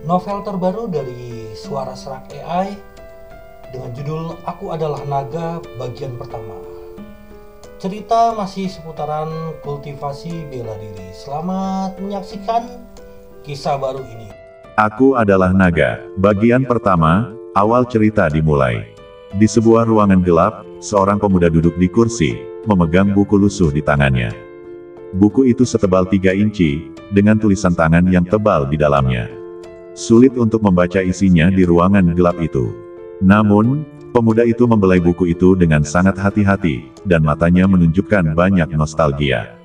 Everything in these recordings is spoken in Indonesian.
Novel terbaru dari Suara Serak AI dengan judul Aku Adalah Naga bagian pertama. Cerita masih seputaran kultivasi bela diri. Selamat menyaksikan kisah baru ini. Aku Adalah Naga, bagian pertama. Awal cerita dimulai. Di sebuah ruangan gelap, seorang pemuda duduk di kursi, memegang buku lusuh di tangannya. Buku itu setebal 3 inci, dengan tulisan tangan yang tebal di dalamnya. Sulit untuk membaca isinya di ruangan gelap itu. Namun, pemuda itu membelai buku itu dengan sangat hati-hati, dan matanya menunjukkan banyak nostalgia.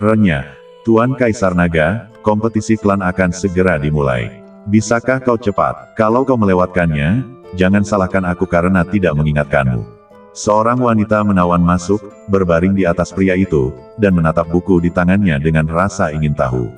Renyah, Tuan Kaisar Naga, kompetisi klan akan segera dimulai. Bisakah kau cepat? Kalau kau melewatkannya, jangan salahkan aku karena tidak mengingatkanmu. Seorang wanita menawan masuk, berbaring di atas pria itu, dan menatap buku di tangannya dengan rasa ingin tahu.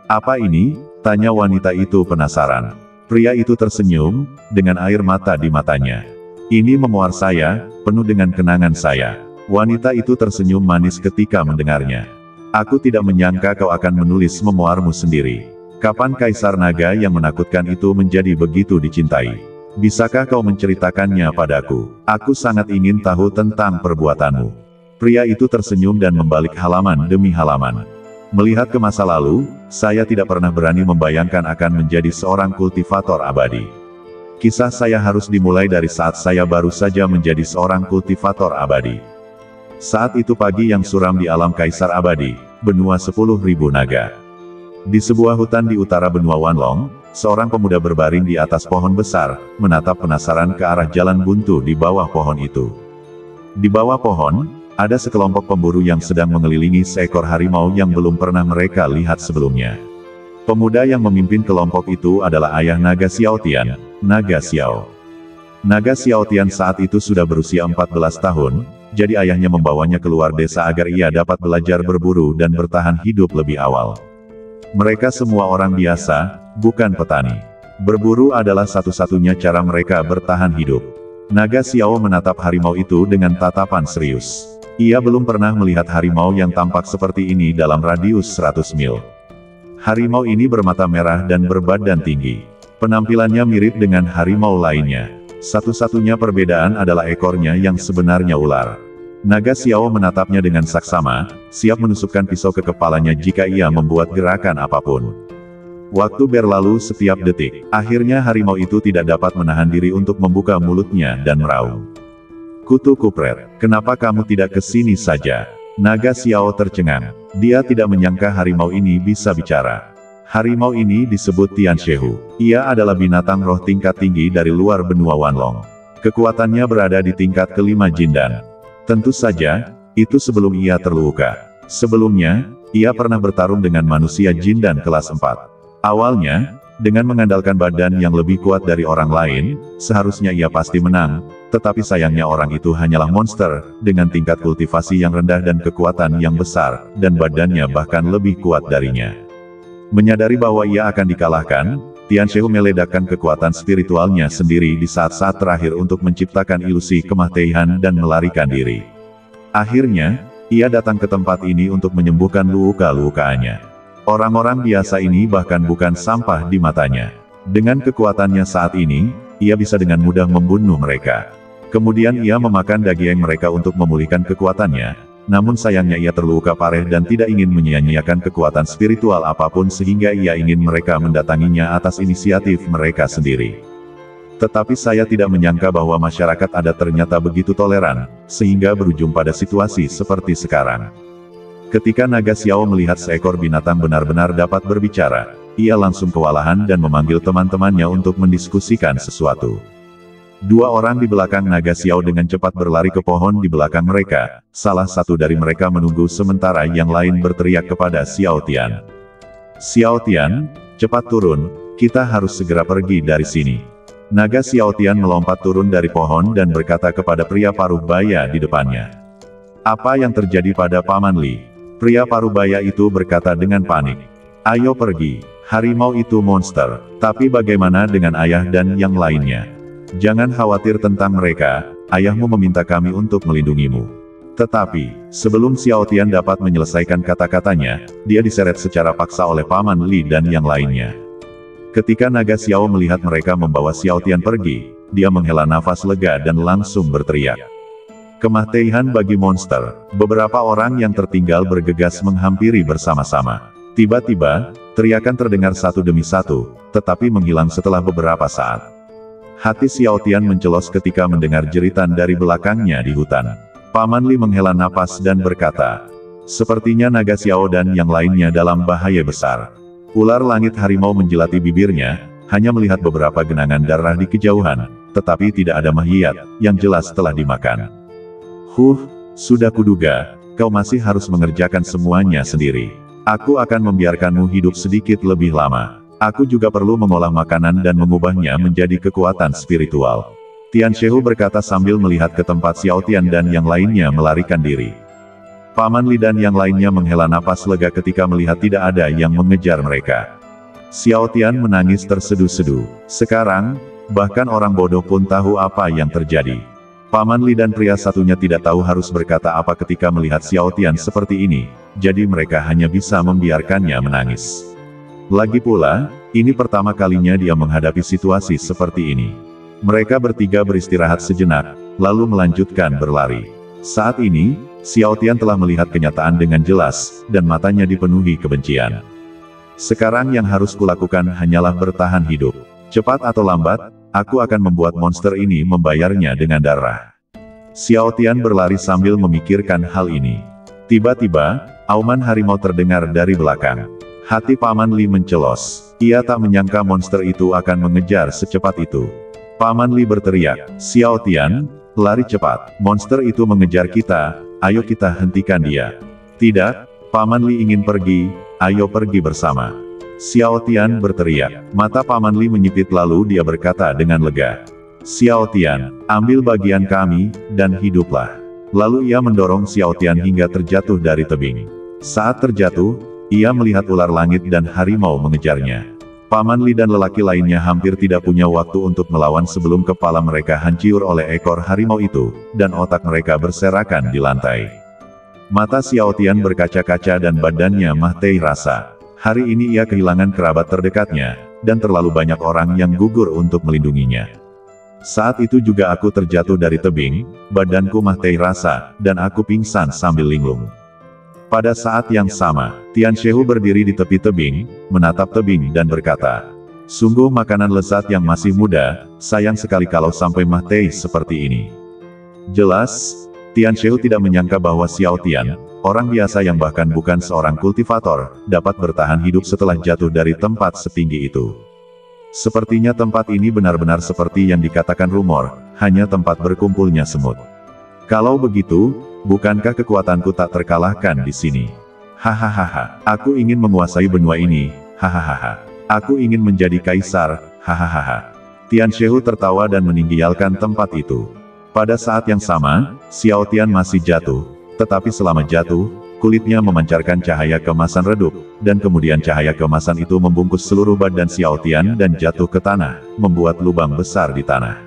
Apa ini? Tanya wanita itu penasaran. Pria itu tersenyum, dengan air mata di matanya. Ini memuar saya, penuh dengan kenangan saya. Wanita itu tersenyum manis ketika mendengarnya. Aku tidak menyangka kau akan menulis memuarmu sendiri. Kapan Kaisar Naga yang menakutkan itu menjadi begitu dicintai? Bisakah kau menceritakannya padaku? Aku sangat ingin tahu tentang perbuatanmu. Pria itu tersenyum dan membalik halaman demi halaman. Melihat ke masa lalu, saya tidak pernah berani membayangkan akan menjadi seorang kultivator abadi. Kisah saya harus dimulai dari saat saya baru saja menjadi seorang kultivator abadi. Saat itu pagi yang suram di alam Kaisar Abadi, benua 10.000 naga. Di sebuah hutan di utara benua Wanlong, seorang pemuda berbaring di atas pohon besar, menatap penasaran ke arah jalan buntu di bawah pohon itu. Di bawah pohon, ada sekelompok pemburu yang sedang mengelilingi seekor harimau yang belum pernah mereka lihat sebelumnya. Pemuda yang memimpin kelompok itu adalah ayah Naga Xiaotian, Naga Xiao. Naga Xiaotian saat itu sudah berusia 14 tahun, jadi ayahnya membawanya keluar desa agar ia dapat belajar berburu dan bertahan hidup lebih awal. Mereka semua orang biasa, bukan petani. Berburu adalah satu-satunya cara mereka bertahan hidup. Naga Xiao menatap harimau itu dengan tatapan serius. Ia belum pernah melihat harimau yang tampak seperti ini dalam radius 100 mil. Harimau ini bermata merah dan berbadan tinggi. Penampilannya mirip dengan harimau lainnya. Satu-satunya perbedaan adalah ekornya yang sebenarnya ular. Naga Xiao menatapnya dengan saksama, siap menusukkan pisau ke kepalanya jika ia membuat gerakan apapun. Waktu berlalu setiap detik. Akhirnya harimau itu tidak dapat menahan diri untuk membuka mulutnya dan meraung. Kutu kupret, kenapa kamu tidak ke sini saja? Naga Xiao tercengang. Dia tidak menyangka harimau ini bisa bicara. Harimau ini disebut Tian Shehu. Ia adalah binatang roh tingkat tinggi dari luar benua Wanlong. Kekuatannya berada di tingkat kelima Jindan. Tentu saja, itu sebelum ia terluka. Sebelumnya, ia pernah bertarung dengan manusia Jindan kelas 4. Awalnya, dengan mengandalkan badan yang lebih kuat dari orang lain, seharusnya ia pasti menang, tetapi sayangnya orang itu hanyalah monster, dengan tingkat kultivasi yang rendah dan kekuatan yang besar, dan badannya bahkan lebih kuat darinya. Menyadari bahwa ia akan dikalahkan, Tian Shehu meledakkan kekuatan spiritualnya sendiri di saat-saat terakhir untuk menciptakan ilusi kematian dan melarikan diri. Akhirnya, ia datang ke tempat ini untuk menyembuhkan luka-lukaannya. Orang-orang biasa ini bahkan bukan sampah di matanya. Dengan kekuatannya saat ini, ia bisa dengan mudah membunuh mereka. Kemudian ia memakan daging mereka untuk memulihkan kekuatannya. Namun sayangnya ia terluka parah dan tidak ingin menyia-nyiakan kekuatan spiritual apapun sehingga ia ingin mereka mendatanginya atas inisiatif mereka sendiri. Tetapi saya tidak menyangka bahwa masyarakat adat ternyata begitu toleran, sehingga berujung pada situasi seperti sekarang. Ketika Naga Xiao melihat seekor binatang benar-benar dapat berbicara, ia langsung kewalahan dan memanggil teman-temannya untuk mendiskusikan sesuatu. Dua orang di belakang Naga Xiao dengan cepat berlari ke pohon di belakang mereka. Salah satu dari mereka menunggu sementara yang lain berteriak kepada Xiao Tian. Xiao Tian, cepat turun, kita harus segera pergi dari sini. Naga Xiao Tian melompat turun dari pohon dan berkata kepada pria paruh baya di depannya. Apa yang terjadi pada Paman Li? Pria paruh baya itu berkata dengan panik. Ayo pergi, harimau itu monster, tapi bagaimana dengan ayah dan yang lainnya? Jangan khawatir tentang mereka, ayahmu meminta kami untuk melindungimu. Tetapi, sebelum Xiao Tian dapat menyelesaikan kata-katanya, dia diseret secara paksa oleh Paman Li dan yang lainnya. Ketika naga Xiao melihat mereka membawa Xiao Tian pergi, dia menghela nafas lega dan langsung berteriak. Kematian bagi monster. Beberapa orang yang tertinggal bergegas menghampiri bersama-sama. Tiba-tiba, teriakan terdengar satu demi satu, tetapi menghilang setelah beberapa saat. Hati Xiao Tian mencelos ketika mendengar jeritan dari belakangnya di hutan. Paman Li menghela napas dan berkata, sepertinya naga Xiao dan yang lainnya dalam bahaya besar. Ular langit harimau menjilati bibirnya, hanya melihat beberapa genangan darah di kejauhan, tetapi tidak ada mayat, yang jelas telah dimakan. Sudah kuduga, kau masih harus mengerjakan semuanya sendiri. Aku akan membiarkanmu hidup sedikit lebih lama. Aku juga perlu mengolah makanan dan mengubahnya menjadi kekuatan spiritual. Tian Shehu berkata sambil melihat ke tempat Xiao Tian dan yang lainnya melarikan diri. Paman Li dan yang lainnya menghela napas lega ketika melihat tidak ada yang mengejar mereka. Xiao Tian menangis terseduh-seduh. Sekarang, bahkan orang bodoh pun tahu apa yang terjadi. Paman Li dan pria satunya tidak tahu harus berkata apa ketika melihat Xiao Tian seperti ini, jadi mereka hanya bisa membiarkannya menangis. Lagi pula, ini pertama kalinya dia menghadapi situasi seperti ini. Mereka bertiga beristirahat sejenak, lalu melanjutkan berlari. Saat ini, Xiao Tian telah melihat kenyataan dengan jelas, dan matanya dipenuhi kebencian. Sekarang yang harus kulakukan hanyalah bertahan hidup. Cepat atau lambat, aku akan membuat monster ini membayarnya dengan darah. Xiao Tian berlari sambil memikirkan hal ini. Tiba-tiba, auman harimau terdengar dari belakang. Hati Paman Li mencelos. Ia tak menyangka monster itu akan mengejar secepat itu. Paman Li berteriak, Xiao Tian, lari cepat, monster itu mengejar kita. Ayo kita hentikan dia. Tidak, Paman Li ingin pergi, ayo pergi bersama. Xiao Tian berteriak. Mata Paman Li menyipit lalu dia berkata dengan lega. Xiao Tian, ambil bagian kami, dan hiduplah. Lalu ia mendorong Xiao Tian hingga terjatuh dari tebing. Saat terjatuh, ia melihat ular langit dan harimau mengejarnya. Paman Li dan lelaki lainnya hampir tidak punya waktu untuk melawan sebelum kepala mereka hancur oleh ekor harimau itu, dan otak mereka berserakan di lantai. Mata Xiao Tian berkaca-kaca dan badannya mati rasa. Hari ini ia kehilangan kerabat terdekatnya, dan terlalu banyak orang yang gugur untuk melindunginya. Saat itu juga aku terjatuh dari tebing, badanku mati rasa, dan aku pingsan sambil linglung. Pada saat yang sama, Tian Shehu berdiri di tepi tebing, menatap tebing dan berkata, sungguh makanan lezat yang masih muda, sayang sekali kalau sampai mati seperti ini. Jelas, Tian Shehu tidak menyangka bahwa Xiao Tian, orang biasa yang bahkan bukan seorang kultivator, dapat bertahan hidup setelah jatuh dari tempat setinggi itu. Sepertinya tempat ini benar-benar seperti yang dikatakan rumor, hanya tempat berkumpulnya semut. Kalau begitu, bukankah kekuatanku tak terkalahkan di sini? Hahaha, aku ingin menguasai benua ini, hahaha. Aku ingin menjadi kaisar, hahaha. Tian Shehu tertawa dan meninggalkan tempat itu. Pada saat yang sama, Xiao Tian masih jatuh, tetapi selama jatuh, kulitnya memancarkan cahaya keemasan redup, dan kemudian cahaya keemasan itu membungkus seluruh badan Xiao Tian dan jatuh ke tanah, membuat lubang besar di tanah.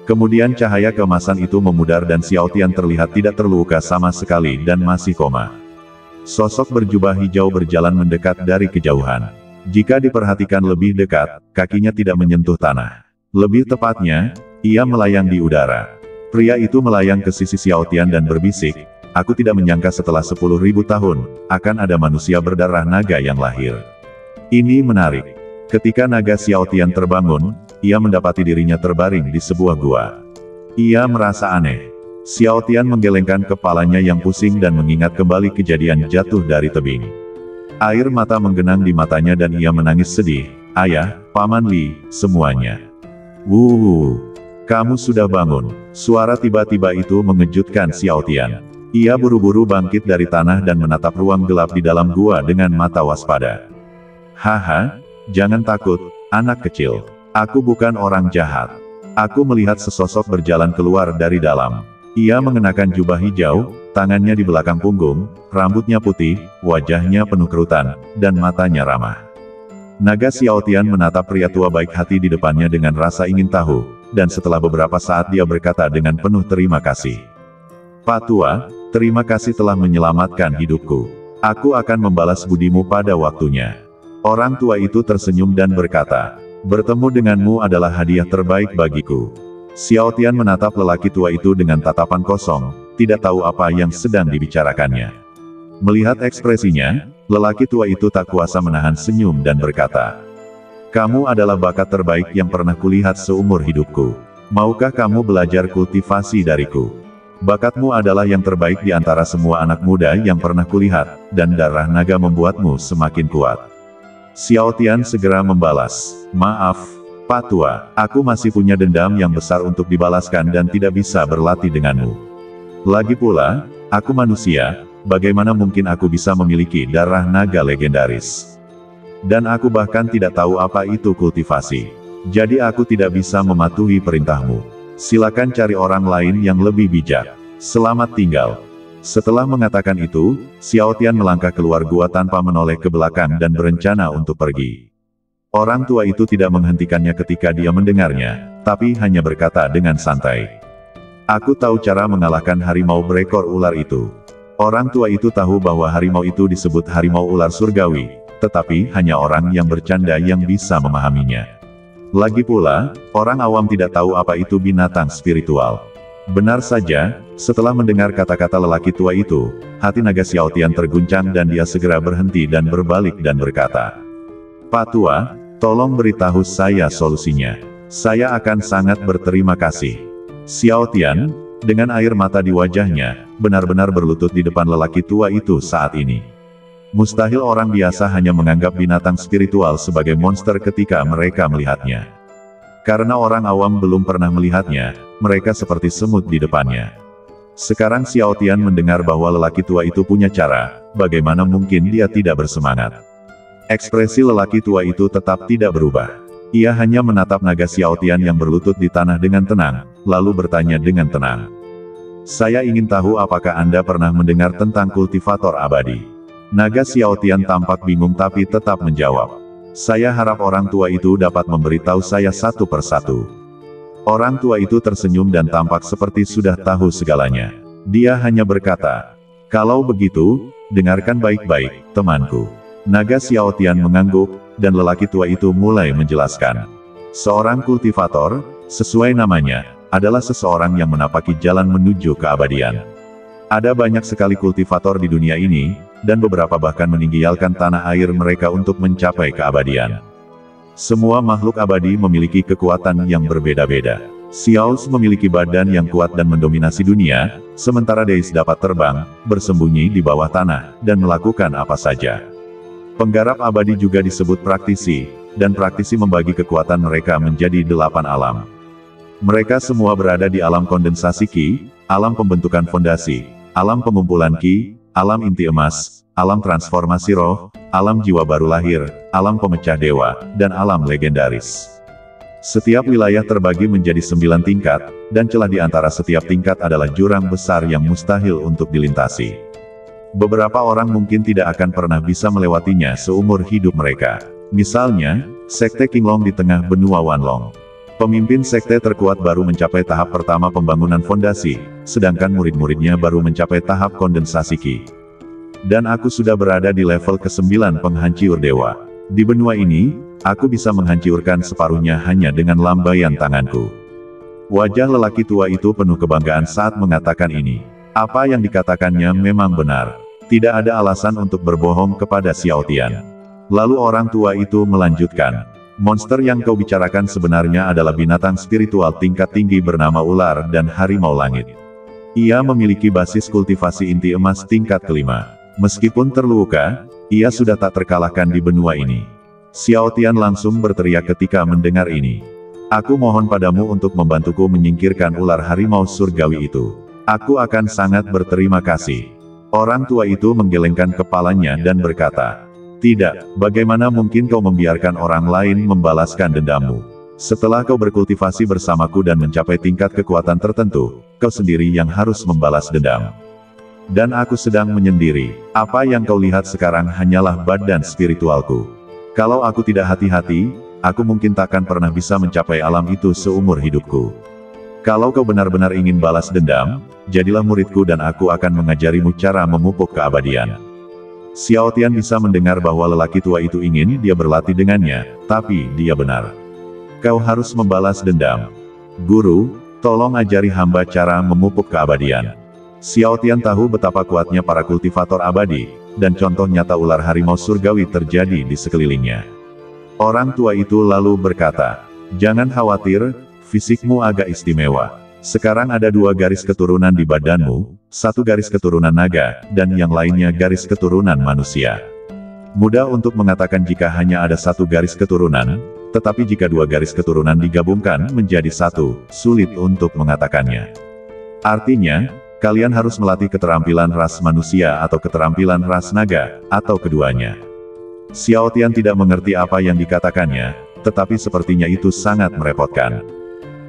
Kemudian cahaya keemasan itu memudar dan Xiao Tian terlihat tidak terluka sama sekali dan masih koma. Sosok berjubah hijau berjalan mendekat dari kejauhan. Jika diperhatikan lebih dekat, kakinya tidak menyentuh tanah. Lebih tepatnya, ia melayang di udara. Pria itu melayang ke sisi Xiao Tian dan berbisik, aku tidak menyangka setelah 10.000 tahun, akan ada manusia berdarah naga yang lahir. Ini menarik. Ketika naga Xiao Tian terbangun, ia mendapati dirinya terbaring di sebuah gua. Ia merasa aneh. Xiao Tian menggelengkan kepalanya yang pusing dan mengingat kembali kejadian jatuh dari tebing. Air mata menggenang di matanya dan ia menangis sedih. Ayah, Paman Li, semuanya. Kamu sudah bangun. Suara tiba-tiba itu mengejutkan Xiao Tian. Ia buru-buru bangkit dari tanah dan menatap ruang gelap di dalam gua dengan mata waspada. Haha, jangan takut, anak kecil. Aku bukan orang jahat. Aku melihat sesosok berjalan keluar dari dalam. Ia mengenakan jubah hijau, tangannya di belakang punggung, rambutnya putih, wajahnya penuh kerutan, dan matanya ramah. Naga Xiao Tian menatap pria tua baik hati di depannya dengan rasa ingin tahu, dan setelah beberapa saat dia berkata dengan penuh terima kasih. Pak Tua, terima kasih telah menyelamatkan hidupku. Aku akan membalas budimu pada waktunya. Orang tua itu tersenyum dan berkata, "Bertemu denganmu adalah hadiah terbaik bagiku." Xiao Tian menatap lelaki tua itu dengan tatapan kosong, tidak tahu apa yang sedang dibicarakannya. Melihat ekspresinya, lelaki tua itu tak kuasa menahan senyum dan berkata, "Kamu adalah bakat terbaik yang pernah kulihat seumur hidupku. Maukah kamu belajar kultivasi dariku? Bakatmu adalah yang terbaik di antara semua anak muda yang pernah kulihat, dan darah naga membuatmu semakin kuat." Xiao Tian segera membalas, "Maaf, Pak Tua, aku masih punya dendam yang besar untuk dibalaskan dan tidak bisa berlatih denganmu. Lagi pula, aku manusia, bagaimana mungkin aku bisa memiliki darah naga legendaris? Dan aku bahkan tidak tahu apa itu kultivasi. Jadi aku tidak bisa mematuhi perintahmu. Silakan cari orang lain yang lebih bijak. Selamat tinggal." Setelah mengatakan itu, Xiao Tian melangkah keluar gua tanpa menoleh ke belakang dan berencana untuk pergi. Orang tua itu tidak menghentikannya ketika dia mendengarnya, tapi hanya berkata dengan santai, "Aku tahu cara mengalahkan harimau berekor ular itu." Orang tua itu tahu bahwa harimau itu disebut harimau ular surgawi, tetapi hanya orang yang bercanda yang bisa memahaminya. Lagi pula, orang awam tidak tahu apa itu binatang spiritual. Benar saja, setelah mendengar kata-kata lelaki tua itu, hati naga Xiao Tian terguncang dan dia segera berhenti dan berbalik dan berkata, "Pak Tua, tolong beritahu saya solusinya. Saya akan sangat berterima kasih." Xiao Tian, dengan air mata di wajahnya, benar-benar berlutut di depan lelaki tua itu saat ini. Mustahil orang biasa hanya menganggap binatang spiritual sebagai monster ketika mereka melihatnya. Karena orang awam belum pernah melihatnya, mereka seperti semut di depannya. Sekarang Xiao Tian mendengar bahwa lelaki tua itu punya cara, bagaimana mungkin dia tidak bersemangat. Ekspresi lelaki tua itu tetap tidak berubah. Ia hanya menatap naga Xiao Tian yang berlutut di tanah dengan tenang, lalu bertanya dengan tenang, "Saya ingin tahu apakah Anda pernah mendengar tentang kultivator abadi?" Naga Xiao Tian tampak bingung tapi tetap menjawab, "Saya harap orang tua itu dapat memberitahu saya satu persatu." Orang tua itu tersenyum dan tampak seperti sudah tahu segalanya. Dia hanya berkata, "Kalau begitu, dengarkan baik-baik, temanku." Naga Xiao Tian mengangguk, dan lelaki tua itu mulai menjelaskan. Seorang kultivator, sesuai namanya, adalah seseorang yang menapaki jalan menuju keabadian. Ada banyak sekali kultivator di dunia ini, dan beberapa bahkan meninggalkan tanah air mereka untuk mencapai keabadian. Semua makhluk abadi memiliki kekuatan yang berbeda-beda. Xiaos memiliki badan yang kuat dan mendominasi dunia, sementara Deis dapat terbang, bersembunyi di bawah tanah, dan melakukan apa saja. Penggarap abadi juga disebut praktisi, dan praktisi membagi kekuatan mereka menjadi 8 alam. Mereka semua berada di alam kondensasi Qi, alam pembentukan fondasi, alam pengumpulan Qi, alam inti emas, alam transformasi roh, alam jiwa baru lahir, alam pemecah dewa, dan alam legendaris. Setiap wilayah terbagi menjadi 9 tingkat, dan celah di antara setiap tingkat adalah jurang besar yang mustahil untuk dilintasi. Beberapa orang mungkin tidak akan pernah bisa melewatinya seumur hidup mereka. Misalnya, Sekte Qinglong di tengah benua Wanlong. Pemimpin sekte terkuat baru mencapai tahap pertama pembangunan fondasi, sedangkan murid-muridnya baru mencapai tahap kondensasi Qi. Dan aku sudah berada di level ke-9 penghancur dewa. Di benua ini, aku bisa menghancurkan separuhnya hanya dengan lambaian tanganku. Wajah lelaki tua itu penuh kebanggaan saat mengatakan ini. Apa yang dikatakannya memang benar. Tidak ada alasan untuk berbohong kepada Xiao Tian. Lalu orang tua itu melanjutkan. Monster yang kau bicarakan sebenarnya adalah binatang spiritual tingkat tinggi bernama ular dan harimau langit. Ia memiliki basis kultivasi inti emas tingkat kelima. Meskipun terluka, ia sudah tak terkalahkan di benua ini. Xiao Tian langsung berteriak ketika mendengar ini. Aku mohon padamu untuk membantuku menyingkirkan ular harimau surgawi itu. Aku akan sangat berterima kasih. Orang tua itu menggelengkan kepalanya dan berkata, "Tidak, bagaimana mungkin kau membiarkan orang lain membalaskan dendammu? Setelah kau berkultivasi bersamaku dan mencapai tingkat kekuatan tertentu, kau sendiri yang harus membalas dendam. Dan aku sedang menyendiri. Apa yang kau lihat sekarang hanyalah badan spiritualku. Kalau aku tidak hati-hati, aku mungkin takkan pernah bisa mencapai alam itu seumur hidupku. Kalau kau benar-benar ingin balas dendam, jadilah muridku dan aku akan mengajarimu cara memupuk keabadian." Xiao Tian bisa mendengar bahwa lelaki tua itu ingin dia berlatih dengannya, tapi dia benar. Kau harus membalas dendam. Guru, tolong ajari hamba cara memupuk keabadian. Xiao Tian tahu betapa kuatnya para kultivator abadi, dan contoh nyata ular harimau surgawi terjadi di sekelilingnya. Orang tua itu lalu berkata, jangan khawatir, fisikmu agak istimewa. Sekarang ada 2 garis keturunan di badanmu, 1 garis keturunan naga, dan yang lainnya garis keturunan manusia. Mudah untuk mengatakan jika hanya ada 1 garis keturunan, tetapi jika 2 garis keturunan digabungkan menjadi 1, sulit untuk mengatakannya. Artinya, kalian harus melatih keterampilan ras manusia atau keterampilan ras naga, atau keduanya. Xiao Tian tidak mengerti apa yang dikatakannya, tetapi sepertinya itu sangat merepotkan.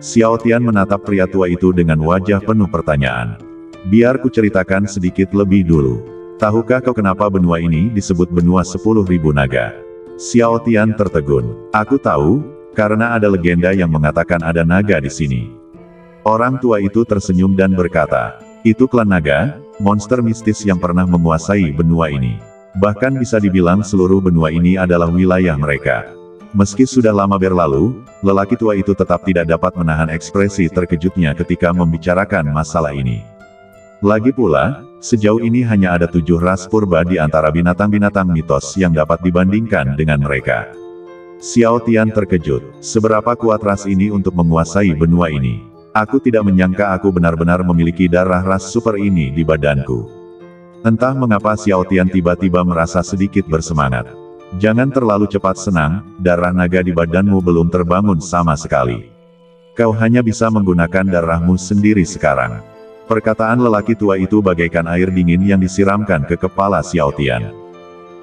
Xiao Tian menatap pria tua itu dengan wajah penuh pertanyaan. Biar ku ceritakan sedikit lebih dulu. Tahukah kau kenapa benua ini disebut benua 10.000 naga? Xiao Tian tertegun. Aku tahu, karena ada legenda yang mengatakan ada naga di sini. Orang tua itu tersenyum dan berkata, itu klan naga, monster mistis yang pernah menguasai benua ini. Bahkan bisa dibilang seluruh benua ini adalah wilayah mereka. Meski sudah lama berlalu, lelaki tua itu tetap tidak dapat menahan ekspresi terkejutnya ketika membicarakan masalah ini. Lagi pula, sejauh ini hanya ada 7 ras purba di antara binatang-binatang mitos yang dapat dibandingkan dengan mereka. Xiao Tian terkejut, seberapa kuat ras ini untuk menguasai benua ini? Aku tidak menyangka aku benar-benar memiliki darah ras super ini di badanku. Entah mengapa Xiao Tian tiba-tiba merasa sedikit bersemangat. Jangan terlalu cepat senang, darah naga di badanmu belum terbangun sama sekali. Kau hanya bisa menggunakan darahmu sendiri sekarang. Perkataan lelaki tua itu bagaikan air dingin yang disiramkan ke kepala Xiao Tian.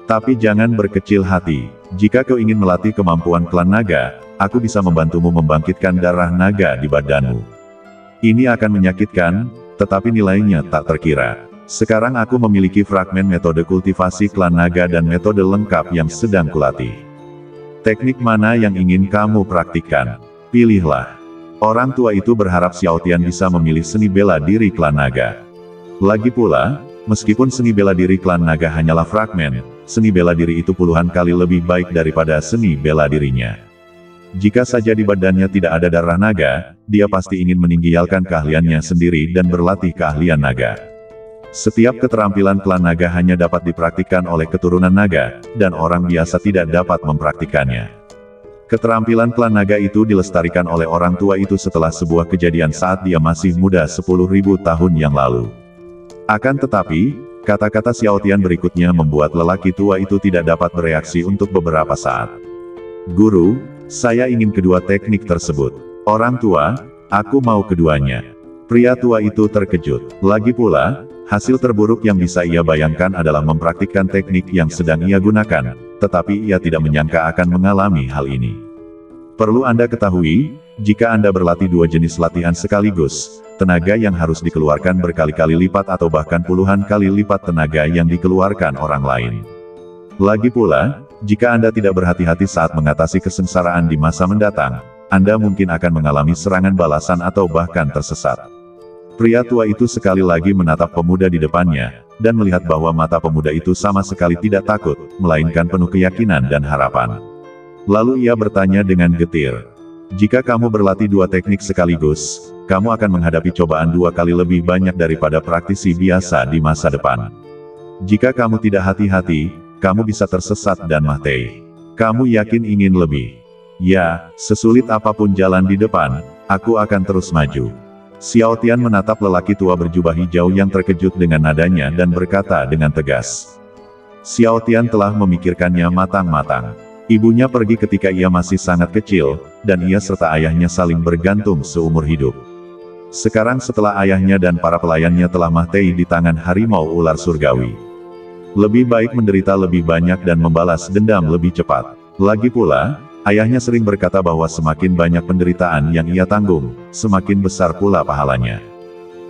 Tapi jangan berkecil hati, jika kau ingin melatih kemampuan klan naga, aku bisa membantumu membangkitkan darah naga di badanmu. Ini akan menyakitkan, tetapi nilainya tak terkira. Sekarang aku memiliki fragmen metode kultivasi klan naga dan metode lengkap yang sedang kulatih. Teknik mana yang ingin kamu praktikkan? Pilihlah. Orang tua itu berharap Xiao Tian bisa memilih seni bela diri klan naga. Lagi pula, meskipun seni bela diri klan naga hanyalah fragmen, seni bela diri itu puluhan kali lebih baik daripada seni bela dirinya. Jika saja di badannya tidak ada darah naga, dia pasti ingin meninggalkan keahliannya sendiri dan berlatih keahlian naga. Setiap keterampilan klan naga hanya dapat dipraktikkan oleh keturunan naga, dan orang biasa tidak dapat mempraktikannya. Keterampilan klan naga itu dilestarikan oleh orang tua itu setelah sebuah kejadian saat dia masih muda 10.000 tahun yang lalu. Akan tetapi, kata-kata Xiao Tian berikutnya membuat lelaki tua itu tidak dapat bereaksi untuk beberapa saat. Guru, saya ingin kedua teknik tersebut. Orang tua, aku mau keduanya. Pria tua itu terkejut. Lagi pula, hasil terburuk yang bisa ia bayangkan adalah mempraktikkan teknik yang sedang ia gunakan, tetapi ia tidak menyangka akan mengalami hal ini. Perlu Anda ketahui, jika Anda berlatih 2 jenis latihan sekaligus, tenaga yang harus dikeluarkan berkali-kali lipat atau bahkan puluhan kali lipat tenaga yang dikeluarkan orang lain. Lagi pula, jika Anda tidak berhati-hati saat mengatasi kesengsaraan di masa mendatang, Anda mungkin akan mengalami serangan balasan atau bahkan tersesat. Pria tua itu sekali lagi menatap pemuda di depannya, dan melihat bahwa mata pemuda itu sama sekali tidak takut, melainkan penuh keyakinan dan harapan. Lalu ia bertanya dengan getir, jika kamu berlatih 2 teknik sekaligus, kamu akan menghadapi cobaan 2 kali lebih banyak daripada praktisi biasa di masa depan. Jika kamu tidak hati-hati, kamu bisa tersesat dan mati. Kamu yakin ingin lebih? Ya, sesulit apapun jalan di depan, aku akan terus maju. Xiao Tian menatap lelaki tua berjubah hijau yang terkejut dengan nadanya dan berkata dengan tegas. Xiao Tian telah memikirkannya matang-matang. Ibunya pergi ketika ia masih sangat kecil, dan ia serta ayahnya saling bergantung seumur hidup. Sekarang setelah ayahnya dan para pelayannya telah mati di tangan harimau ular surgawi. Lebih baik menderita lebih banyak dan membalas dendam lebih cepat. Lagi pula, ayahnya sering berkata bahwa semakin banyak penderitaan yang ia tanggung, semakin besar pula pahalanya.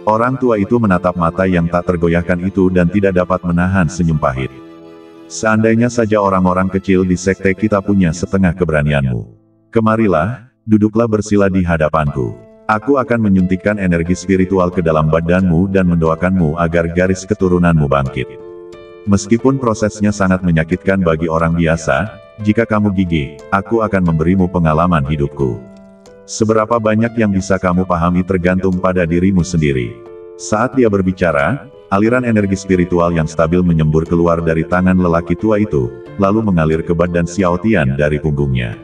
Orang tua itu menatap mata yang tak tergoyahkan itu dan tidak dapat menahan senyum pahit. Seandainya saja orang-orang kecil di sekte kita punya setengah keberanianmu. Kemarilah, duduklah bersila di hadapanku. Aku akan menyuntikkan energi spiritual ke dalam badanmu dan mendoakanmu agar garis keturunanmu bangkit. Meskipun prosesnya sangat menyakitkan bagi orang biasa, jika kamu gigih, aku akan memberimu pengalaman hidupku. Seberapa banyak yang bisa kamu pahami tergantung pada dirimu sendiri. Saat dia berbicara, aliran energi spiritual yang stabil menyembur keluar dari tangan lelaki tua itu, lalu mengalir ke badan Xiao Tian dari punggungnya.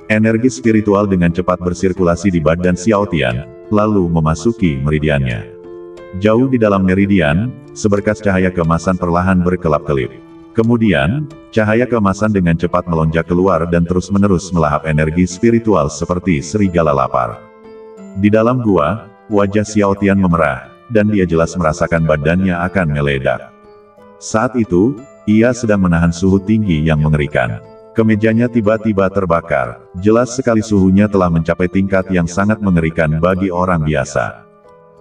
Energi spiritual dengan cepat bersirkulasi di badan Xiao Tian, lalu memasuki meridiannya. Jauh di dalam meridian, seberkas cahaya keemasan perlahan berkelap-kelip. Kemudian, cahaya keemasan dengan cepat melonjak keluar dan terus-menerus melahap energi spiritual seperti serigala lapar. Di dalam gua, wajah Xiao Tian memerah, dan dia jelas merasakan badannya akan meledak. Saat itu, ia sedang menahan suhu tinggi yang mengerikan. Kemejanya tiba-tiba terbakar, jelas sekali suhunya telah mencapai tingkat yang sangat mengerikan bagi orang biasa.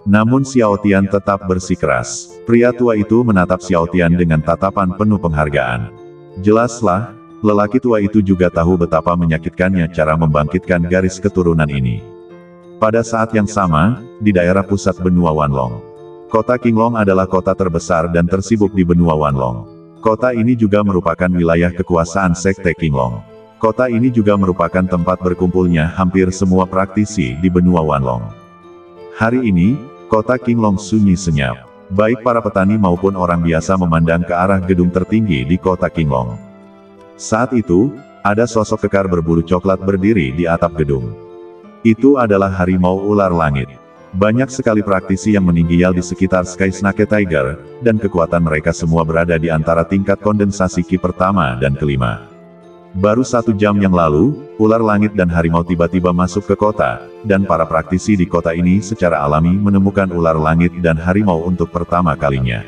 Namun Xiao Tian tetap bersikeras. Pria tua itu menatap Xiao Tian dengan tatapan penuh penghargaan. Jelaslah, lelaki tua itu juga tahu betapa menyakitkannya cara membangkitkan garis keturunan ini. Pada saat yang sama, di daerah pusat benua Wanlong. Kota Qinglong adalah kota terbesar dan tersibuk di benua Wanlong. Kota ini juga merupakan wilayah kekuasaan Sekte Qinglong. Kota ini juga merupakan tempat berkumpulnya hampir semua praktisi di benua Wanlong. Hari ini, kota Qinglong sunyi senyap. Baik para petani maupun orang biasa memandang ke arah gedung tertinggi di kota Qinglong. Saat itu, ada sosok kekar berbulu coklat berdiri di atap gedung. Itu adalah harimau ular langit. Banyak sekali praktisi yang meninggal di sekitar Sky Snake Tiger, dan kekuatan mereka semua berada di antara tingkat kondensasi Qi pertama dan kelima. Baru 1 jam yang lalu, ular langit dan harimau tiba-tiba masuk ke kota, dan para praktisi di kota ini secara alami menemukan ular langit dan harimau untuk pertama kalinya.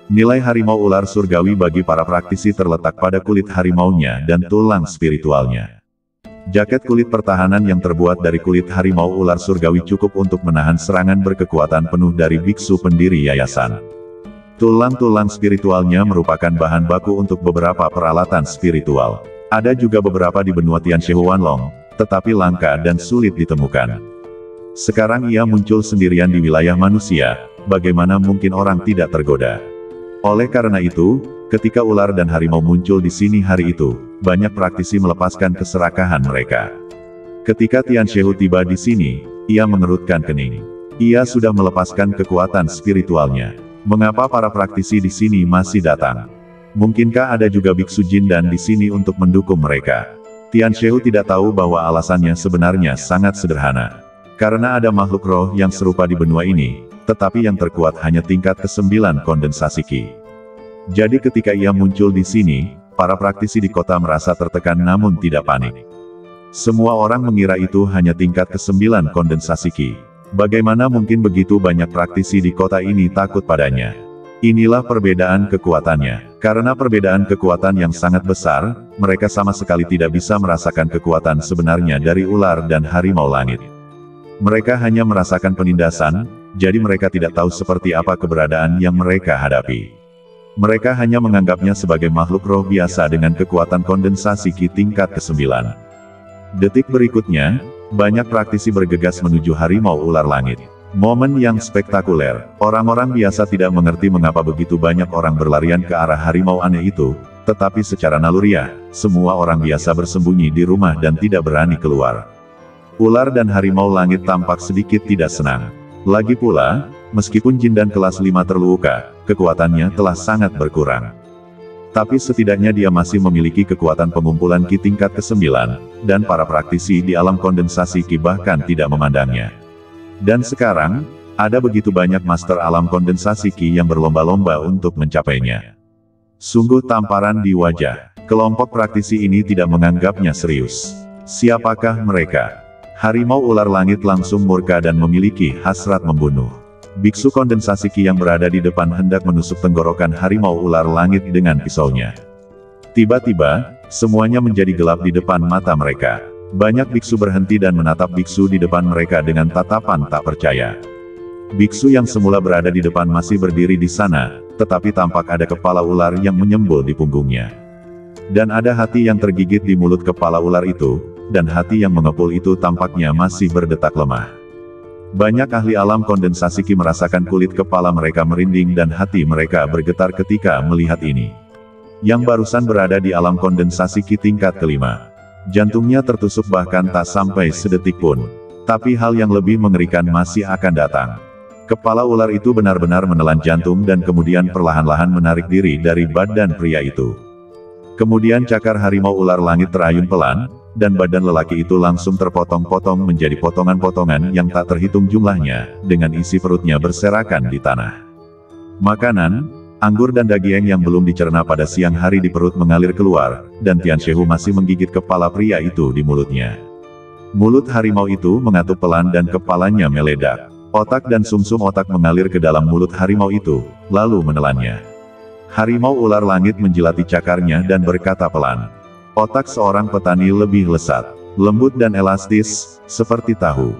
Nilai harimau ular surgawi bagi para praktisi terletak pada kulit harimaunya dan tulang spiritualnya. Jaket kulit pertahanan yang terbuat dari kulit harimau ular surgawi cukup untuk menahan serangan berkekuatan penuh dari biksu pendiri yayasan. Tulang-tulang spiritualnya merupakan bahan baku untuk beberapa peralatan spiritual. Ada juga beberapa di benua Tianshehu Wanlong, tetapi langka dan sulit ditemukan. Sekarang ia muncul sendirian di wilayah manusia, bagaimana mungkin orang tidak tergoda? Oleh karena itu, ketika ular dan harimau muncul di sini hari itu, banyak praktisi melepaskan keserakahan mereka. Ketika Tianshehu tiba di sini, ia mengerutkan kening. Ia sudah melepaskan kekuatan spiritualnya. Mengapa para praktisi di sini masih datang? Mungkinkah ada juga biksu jin dan di sini untuk mendukung mereka? Tianshehu tidak tahu bahwa alasannya sebenarnya sangat sederhana. Karena ada makhluk roh yang serupa di benua ini, tetapi yang terkuat hanya tingkat ke-9 kondensasi Qi. Jadi ketika ia muncul di sini, para praktisi di kota merasa tertekan namun tidak panik. Semua orang mengira itu hanya tingkat ke-9 kondensasi Qi. Bagaimana mungkin begitu banyak praktisi di kota ini takut padanya? Inilah perbedaan kekuatannya. Karena perbedaan kekuatan yang sangat besar, mereka sama sekali tidak bisa merasakan kekuatan sebenarnya dari ular dan harimau langit. Mereka hanya merasakan penindasan, jadi mereka tidak tahu seperti apa keberadaan yang mereka hadapi. Mereka hanya menganggapnya sebagai makhluk roh biasa dengan kekuatan kondensasi Qi tingkat ke-9. Detik berikutnya, banyak praktisi bergegas menuju harimau ular langit. Momen yang spektakuler. Orang-orang biasa tidak mengerti mengapa begitu banyak orang berlarian ke arah harimau aneh itu, tetapi secara naluriah, semua orang biasa bersembunyi di rumah dan tidak berani keluar. Ular dan harimau langit tampak sedikit tidak senang. Lagi pula, meskipun jin dan kelas 5 terluka, kekuatannya telah sangat berkurang. Tapi setidaknya dia masih memiliki kekuatan pengumpulan Qi tingkat ke-9, dan para praktisi di alam kondensasi Qi bahkan tidak memandangnya. Dan sekarang, ada begitu banyak master alam kondensasi Qi yang berlomba-lomba untuk mencapainya. Sungguh tamparan di wajah. Kelompok praktisi ini tidak menganggapnya serius. Siapakah mereka? Harimau ular langit langsung murka dan memiliki hasrat membunuh. Biksu kondensasi Qi yang berada di depan hendak menusuk tenggorokan harimau ular langit dengan pisaunya. Tiba-tiba, semuanya menjadi gelap di depan mata mereka. Banyak biksu berhenti dan menatap biksu di depan mereka dengan tatapan tak percaya. Biksu yang semula berada di depan masih berdiri di sana, tetapi tampak ada kepala ular yang menyembul di punggungnya. Dan ada hati yang tergigit di mulut kepala ular itu, dan hati yang mengepul itu tampaknya masih berdetak lemah. Banyak ahli alam kondensasi Ki merasakan kulit kepala mereka merinding dan hati mereka bergetar ketika melihat ini. Yang barusan berada di alam kondensasi Ki tingkat kelima. Jantungnya tertusuk bahkan tak sampai sedetik pun. Tapi hal yang lebih mengerikan masih akan datang. Kepala ular itu benar-benar menelan jantung dan kemudian perlahan-lahan menarik diri dari badan pria itu. Kemudian cakar harimau ular langit terayun pelan, dan badan lelaki itu langsung terpotong-potong menjadi potongan-potongan yang tak terhitung jumlahnya, dengan isi perutnya berserakan di tanah. Makanan, anggur dan daging yang belum dicerna pada siang hari di perut mengalir keluar, dan Tian Shehu masih menggigit kepala pria itu di mulutnya. Mulut harimau itu mengatup pelan dan kepalanya meledak. Otak dan sumsum otak mengalir ke dalam mulut harimau itu, lalu menelannya. Harimau ular langit menjilati cakarnya dan berkata pelan. Otak seorang petani lebih lesat, lembut dan elastis, seperti tahu.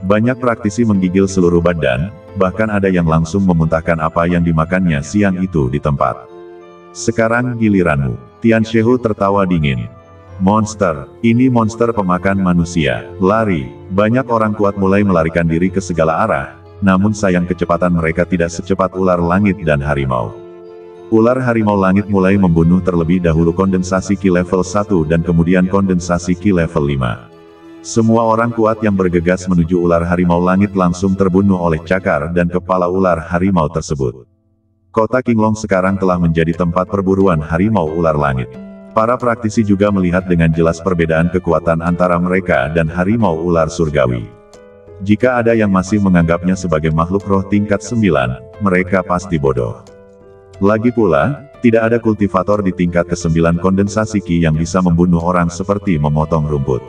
Banyak praktisi menggigil seluruh badan, bahkan ada yang langsung memuntahkan apa yang dimakannya siang itu di tempat. Sekarang giliranmu. Tian Shehu tertawa dingin. Monster, ini monster pemakan manusia. Lari, banyak orang kuat mulai melarikan diri ke segala arah, namun sayang kecepatan mereka tidak secepat ular langit dan harimau. Ular harimau langit mulai membunuh terlebih dahulu kondensasi Ki level 1 dan kemudian kondensasi Ki level 5. Semua orang kuat yang bergegas menuju ular harimau langit langsung terbunuh oleh cakar dan kepala ular harimau tersebut. Kota Qinglong sekarang telah menjadi tempat perburuan harimau ular langit. Para praktisi juga melihat dengan jelas perbedaan kekuatan antara mereka dan harimau ular surgawi. Jika ada yang masih menganggapnya sebagai makhluk roh tingkat 9, mereka pasti bodoh. Lagi pula, tidak ada kultivator di tingkat ke-9 kondensasi Ki yang bisa membunuh orang seperti memotong rumput.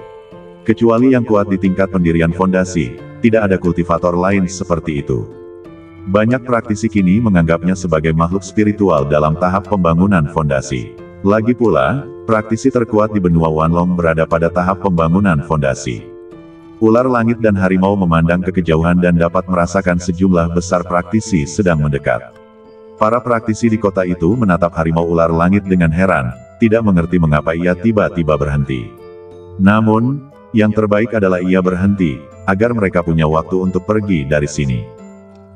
Kecuali yang kuat di tingkat pendirian fondasi, tidak ada kultivator lain seperti itu. Banyak praktisi kini menganggapnya sebagai makhluk spiritual dalam tahap pembangunan fondasi. Lagi pula, praktisi terkuat di benua Wanlong berada pada tahap pembangunan fondasi. Ular langit dan harimau memandang ke kejauhan dan dapat merasakan sejumlah besar praktisi sedang mendekat. Para praktisi di kota itu menatap harimau ular langit dengan heran, tidak mengerti mengapa ia tiba-tiba berhenti. Namun, yang terbaik adalah ia berhenti, agar mereka punya waktu untuk pergi dari sini.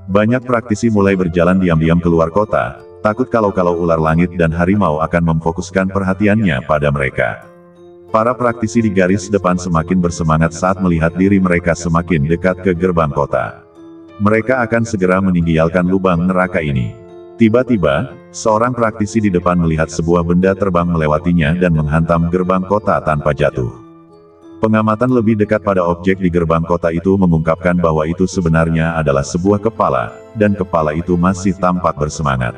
Banyak praktisi mulai berjalan diam-diam keluar kota, takut kalau ular langit dan harimau akan memfokuskan perhatiannya pada mereka. Para praktisi di garis depan semakin bersemangat saat melihat diri mereka semakin dekat ke gerbang kota. Mereka akan segera meninggalkan lubang neraka ini. Tiba-tiba, seorang praktisi di depan melihat sebuah benda terbang melewatinya dan menghantam gerbang kota tanpa jatuh. Pengamatan lebih dekat pada objek di gerbang kota itu mengungkapkan bahwa itu sebenarnya adalah sebuah kepala, dan kepala itu masih tampak bersemangat.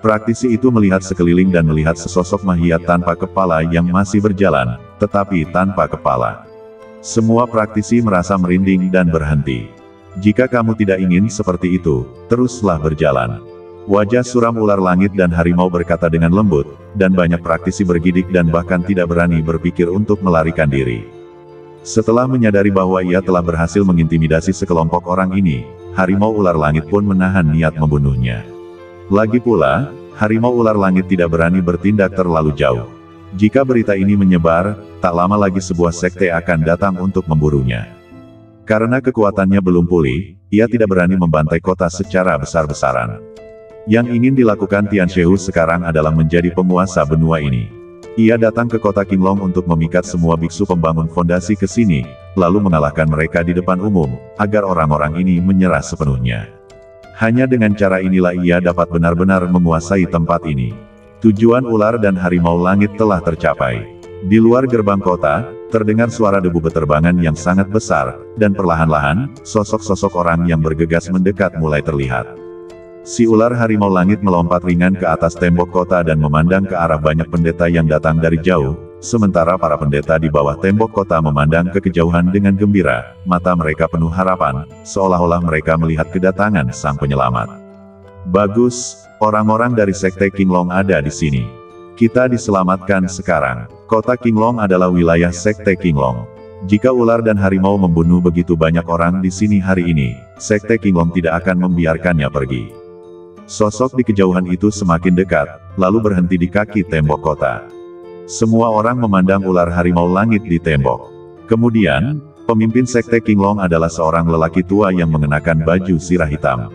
Praktisi itu melihat sekeliling dan melihat sesosok mayat tanpa kepala yang masih berjalan, tetapi tanpa kepala. Semua praktisi merasa merinding dan berhenti. Jika kamu tidak ingin seperti itu, teruslah berjalan. Wajah suram ular langit dan harimau berkata dengan lembut, dan banyak praktisi bergidik dan bahkan tidak berani berpikir untuk melarikan diri. Setelah menyadari bahwa ia telah berhasil mengintimidasi sekelompok orang ini, harimau ular langit pun menahan niat membunuhnya. Lagi pula, harimau ular langit tidak berani bertindak terlalu jauh. Jika berita ini menyebar, tak lama lagi sebuah sekte akan datang untuk memburunya. Karena kekuatannya belum pulih, ia tidak berani membantai kota secara besar-besaran. Yang ingin dilakukan Tian Shehu sekarang adalah menjadi penguasa benua ini. Ia datang ke kota Qinglong untuk memikat semua biksu pembangun fondasi ke sini, lalu mengalahkan mereka di depan umum, agar orang-orang ini menyerah sepenuhnya. Hanya dengan cara inilah ia dapat benar-benar menguasai tempat ini. Tujuan ular dan harimau langit telah tercapai. Di luar gerbang kota, terdengar suara debu beterbangan yang sangat besar, dan perlahan-lahan, sosok-sosok orang yang bergegas mendekat mulai terlihat. Si ular harimau langit melompat ringan ke atas tembok kota dan memandang ke arah banyak pendeta yang datang dari jauh, sementara para pendeta di bawah tembok kota memandang ke kejauhan dengan gembira, mata mereka penuh harapan, seolah-olah mereka melihat kedatangan sang penyelamat. Bagus, orang-orang dari sekte Qinglong ada di sini. Kita diselamatkan sekarang. Kota Qinglong adalah wilayah sekte Qinglong. Jika ular dan harimau membunuh begitu banyak orang di sini hari ini, sekte Qinglong tidak akan membiarkannya pergi. Sosok di kejauhan itu semakin dekat, lalu berhenti di kaki tembok kota. Semua orang memandang ular harimau langit di tembok. Kemudian, Pemimpin Sekte Qinglong adalah seorang lelaki tua yang mengenakan baju sirah hitam.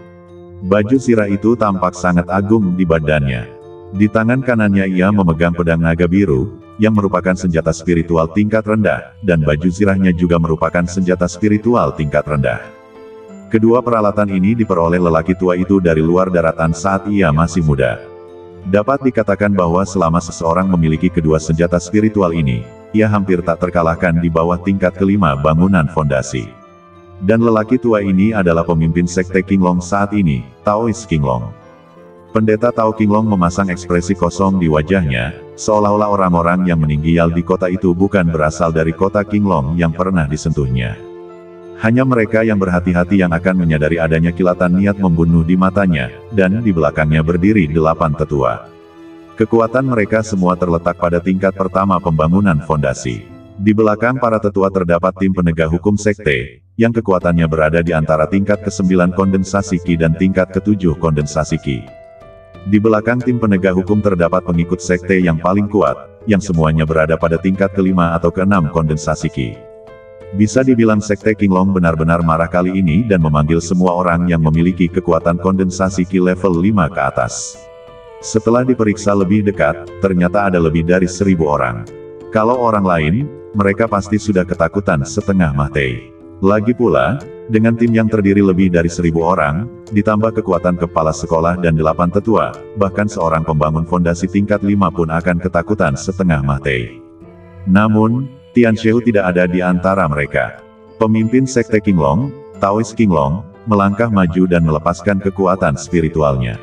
Baju sirah itu tampak sangat agung di badannya. Di tangan kanannya ia memegang pedang naga biru, yang merupakan senjata spiritual tingkat rendah, dan baju sirahnya juga merupakan senjata spiritual tingkat rendah. Kedua peralatan ini diperoleh lelaki tua itu dari luar daratan saat ia masih muda. Dapat dikatakan bahwa selama seseorang memiliki kedua senjata spiritual ini, ia hampir tak terkalahkan di bawah tingkat kelima bangunan fondasi. Dan lelaki tua ini adalah pemimpin Sekte Qinglong saat ini, Taoist Qinglong. Pendeta Tao Qinglong memasang ekspresi kosong di wajahnya, seolah-olah orang-orang yang meninggal di kota itu bukan berasal dari kota Qinglong yang pernah disentuhnya. Hanya mereka yang berhati-hati yang akan menyadari adanya kilatan niat membunuh di matanya, dan di belakangnya berdiri 8 tetua. Kekuatan mereka semua terletak pada tingkat pertama pembangunan fondasi. Di belakang para tetua terdapat tim penegak hukum sekte, yang kekuatannya berada di antara tingkat ke-9 kondensasi Qi dan tingkat ke-7 kondensasi Qi. Di belakang tim penegak hukum terdapat pengikut sekte yang paling kuat, yang semuanya berada pada tingkat ke-5 atau ke-6 kondensasi Qi. Bisa dibilang Sekte Qinglong benar-benar marah kali ini dan memanggil semua orang yang memiliki kekuatan kondensasi Qi level 5 ke atas. Setelah diperiksa lebih dekat, ternyata ada lebih dari 1000 orang. Kalau orang lain, mereka pasti sudah ketakutan setengah mati. Lagi pula, dengan tim yang terdiri lebih dari 1000 orang, ditambah kekuatan kepala sekolah dan 8 tetua, bahkan seorang pembangun fondasi tingkat 5 pun akan ketakutan setengah mati. Namun, Tian Shehu tidak ada di antara mereka. Pemimpin Sekte Qinglong, Taoist Qinglong, melangkah maju dan melepaskan kekuatan spiritualnya.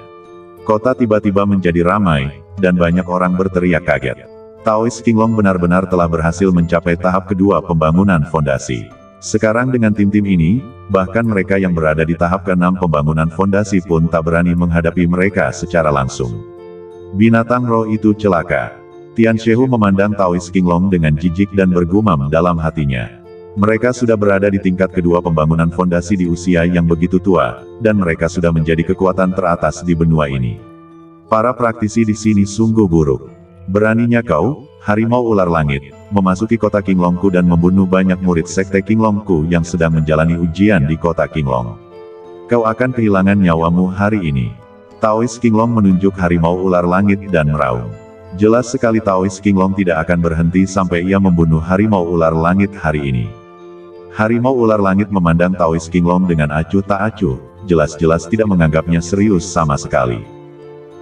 Kota tiba-tiba menjadi ramai, dan banyak orang berteriak kaget. Taoist Qinglong benar-benar telah berhasil mencapai tahap kedua pembangunan fondasi. Sekarang dengan tim-tim ini, bahkan mereka yang berada di tahap ke-6 pembangunan fondasi pun tak berani menghadapi mereka secara langsung. Binatang roh itu celaka. Tian Shehu memandang Taoist Qinglong dengan jijik dan bergumam dalam hatinya. Mereka sudah berada di tingkat kedua pembangunan fondasi di usia yang begitu tua, dan mereka sudah menjadi kekuatan teratas di benua ini. Para praktisi di sini sungguh buruk. Beraninya kau, harimau ular langit, memasuki kota Qinglongku dan membunuh banyak murid Sekte Qinglongku yang sedang menjalani ujian di kota Qinglong. Kau akan kehilangan nyawamu hari ini. Taoist Qinglong menunjuk harimau ular langit dan meraung. Jelas sekali Taoist Qinglong tidak akan berhenti sampai ia membunuh harimau ular langit hari ini. Harimau ular langit memandang Taoist Qinglong dengan acuh tak acuh, jelas-jelas tidak menganggapnya serius sama sekali.